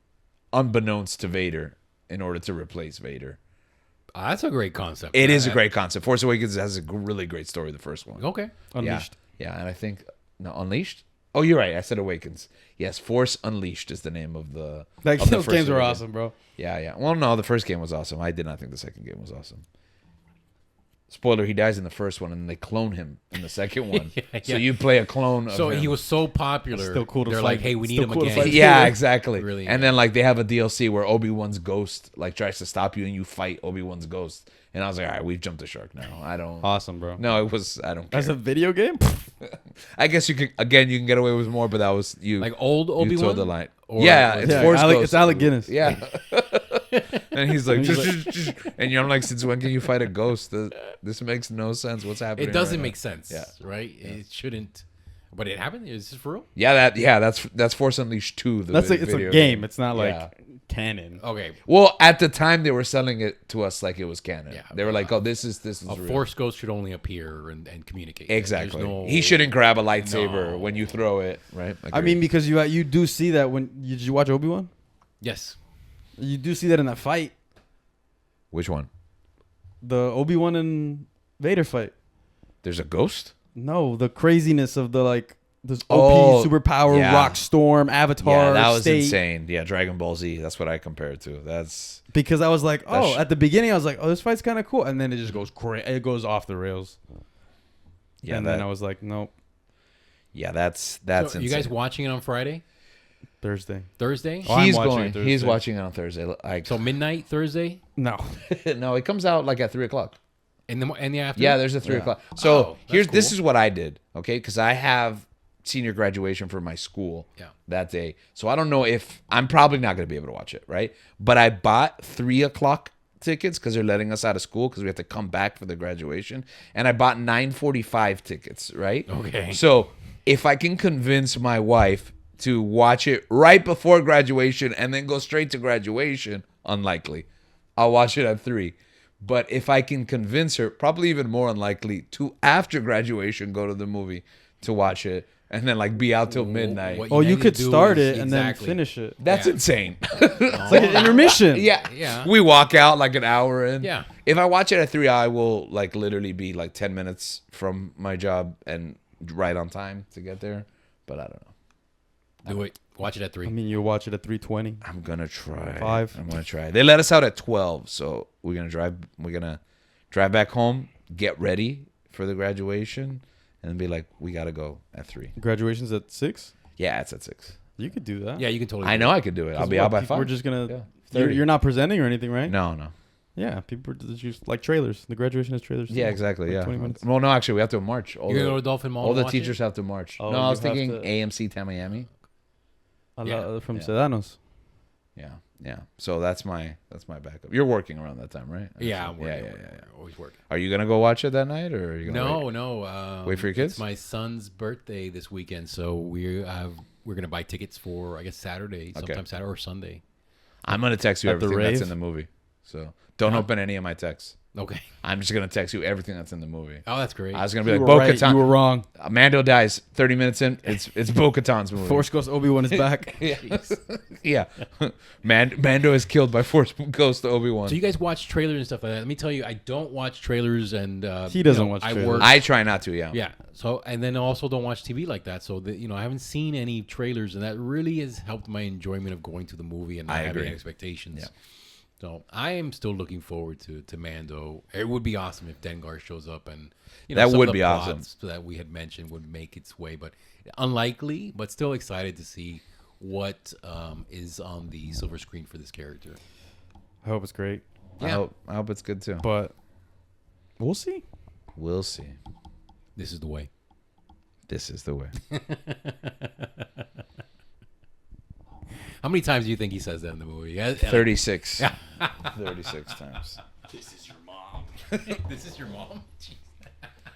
unbeknownst to Vader in order to replace Vader. That's a great concept. It is a great concept. Force Awakens has a really great story, the first one. Okay. Unleashed. Yeah, and I think no, Unleashed? Oh, you're right. I said Awakens. Yes, Force Unleashed is the name of the Like, of the those first games were Awaken. awesome, bro. Yeah. Well, no, the first game was awesome. I did not think the second game was awesome. Spoiler, he dies in the first one and they clone him in the second one. So you play a clone of So him. he was so popular. Still cool to They're fight. like, hey, we need Still him cool to again. fight. Yeah, exactly. Really, and then like they have a DLC where Obi-Wan's ghost like tries to stop you and you fight Obi-Wan's ghost. And I was like, all right, we've jumped the shark now. I don't. Awesome, bro. No, it was. I don't care. As a video game? I guess you can get away with more, but that was you. Like old you Obi-Wan? told the line. Or Yeah, was it's it- Force Ghost. It's Alec Guinness. Yeah. And he's like, and I'm like, since when can you fight a ghost? This makes no sense. What's happening? It doesn't right make now? sense, Yeah. right? It shouldn't. But it happened? Is this for real? Yeah, that's Force Unleashed 2. That's like, it's a video game. It's not like Yeah. canon. Okay. Well, at the time they were selling it to us like it was canon. Yeah, They were like, "Oh, this is A real." Force Ghost should only appear and communicate. Exactly. There's no- He shouldn't grab a lightsaber No. when you throw it, right? I mean, because you do see that when did you watch Obi-Wan? Yes. You do see that in that fight, which one? the Obi-Wan and Vader fight. There's a ghost? No, the craziness of the like this Oh, OP superpower yeah. rock storm avatar. Yeah, that was state. insane. Yeah, Dragon Ball Z. That's what I compare it to. That's Because I was like, That's- at the beginning I was like, oh, this fight's kind of cool, and then it just goes it goes off the rails. yeah. And that, then I was like, nope, yeah, that's So insane. you guys watching it on Friday, Thursday. Thursday? Oh, I'm He's watching going. it Thursday. He's watching it on Thursday. Like, So midnight Thursday No, no, it comes out like at 3:00. in the afternoon. Yeah, there's a 3:00. Yeah. So Oh, that's this cool. is what I did. Okay, because I have senior graduation for my school. Yeah. That day. So I don't know if I'm probably not going to be able to watch it, right? But I bought 3:00 tickets because they're letting us out of school because we have to come back for the graduation, and I bought 9:45 tickets, right? Okay. So if I can convince my wife to watch it right before graduation and then go straight to graduation, unlikely. I'll watch it at 3. But if I can convince her, probably even more unlikely, to after graduation go to the movie to watch it and then like be out till midnight. What oh, you need could to do start is- it and then exactly. finish it. That's Yeah. insane. It's like an intermission. Yeah. Yeah. We walk out like an hour in. Yeah. If I watch it at 3, I will like literally be like 10 minutes from my job and right on time to get there. But I don't know. Do it. Watch it at 3. I mean, you watch it at 3:20. I'm gonna try. 5. I'm gonna try. They let us out at 12, so we're gonna drive. We're gonna drive back home, get ready for the graduation, and then be like, we gotta go at 3. Graduation's at 6. Yeah, it's at 6. You could do that. Yeah, you can totally. I do know it. I could do it. I'll 'Cause be what, out by people 5. We're just gonna. Yeah, You're 30. not presenting or anything, right? No. Yeah, people are just like trailers. The graduation is trailers. Yeah, too. exactly. Like Yeah. 20 minutes. Well, no, actually, we have to march. All You're gonna go the, to Dolphin Mall. all and the watch teachers it? have to march. Oh, no, I was you have thinking to- AMC Tamiami. From Yeah. Sedanos. Yeah. So that's my backup. You're working around that time, right? Yeah, I'm working. Yeah. Always working. Are you gonna go watch it that night, or are you gonna wait? No. Wait for your kids? It's my son's birthday this weekend, so we're gonna buy tickets for I guess Saturday, sometime Saturday or Sunday. I'm gonna text you At the everything that's rave? in the movie. So don't open any of my texts. Okay. I'm just gonna text you everything that's in the movie. Oh, that's great. I was gonna be You like, were Bo right. You were Katan. wrong. Mando dies 30 minutes in. It's Bo Katan's movie. Force Ghost Obi-Wan is back. Yeah. Mando is killed by Force Ghost Obi-Wan. So you guys watch trailers and stuff like that. Let me tell you, I don't watch trailers, and He doesn't watch I trailers. work. I try not to. Yeah. Yeah. So and then also don't watch TV like that. So I haven't seen any trailers, and that really has helped my enjoyment of going to the movie and not I having agree. expectations. Yeah. So I am still looking forward to Mando. It would be awesome if Dengar shows up, and That some would of the be awesome. plots that we had mentioned would make its way, but unlikely. But still excited to see what is on the silver screen for this character. I hope it's great, Yeah. I hope it's good too. but we'll see. We'll see. This is the way. This is the way. How many times do you think he says that in the movie? 36. 36 times. This is your mom. This is your mom. Jeez.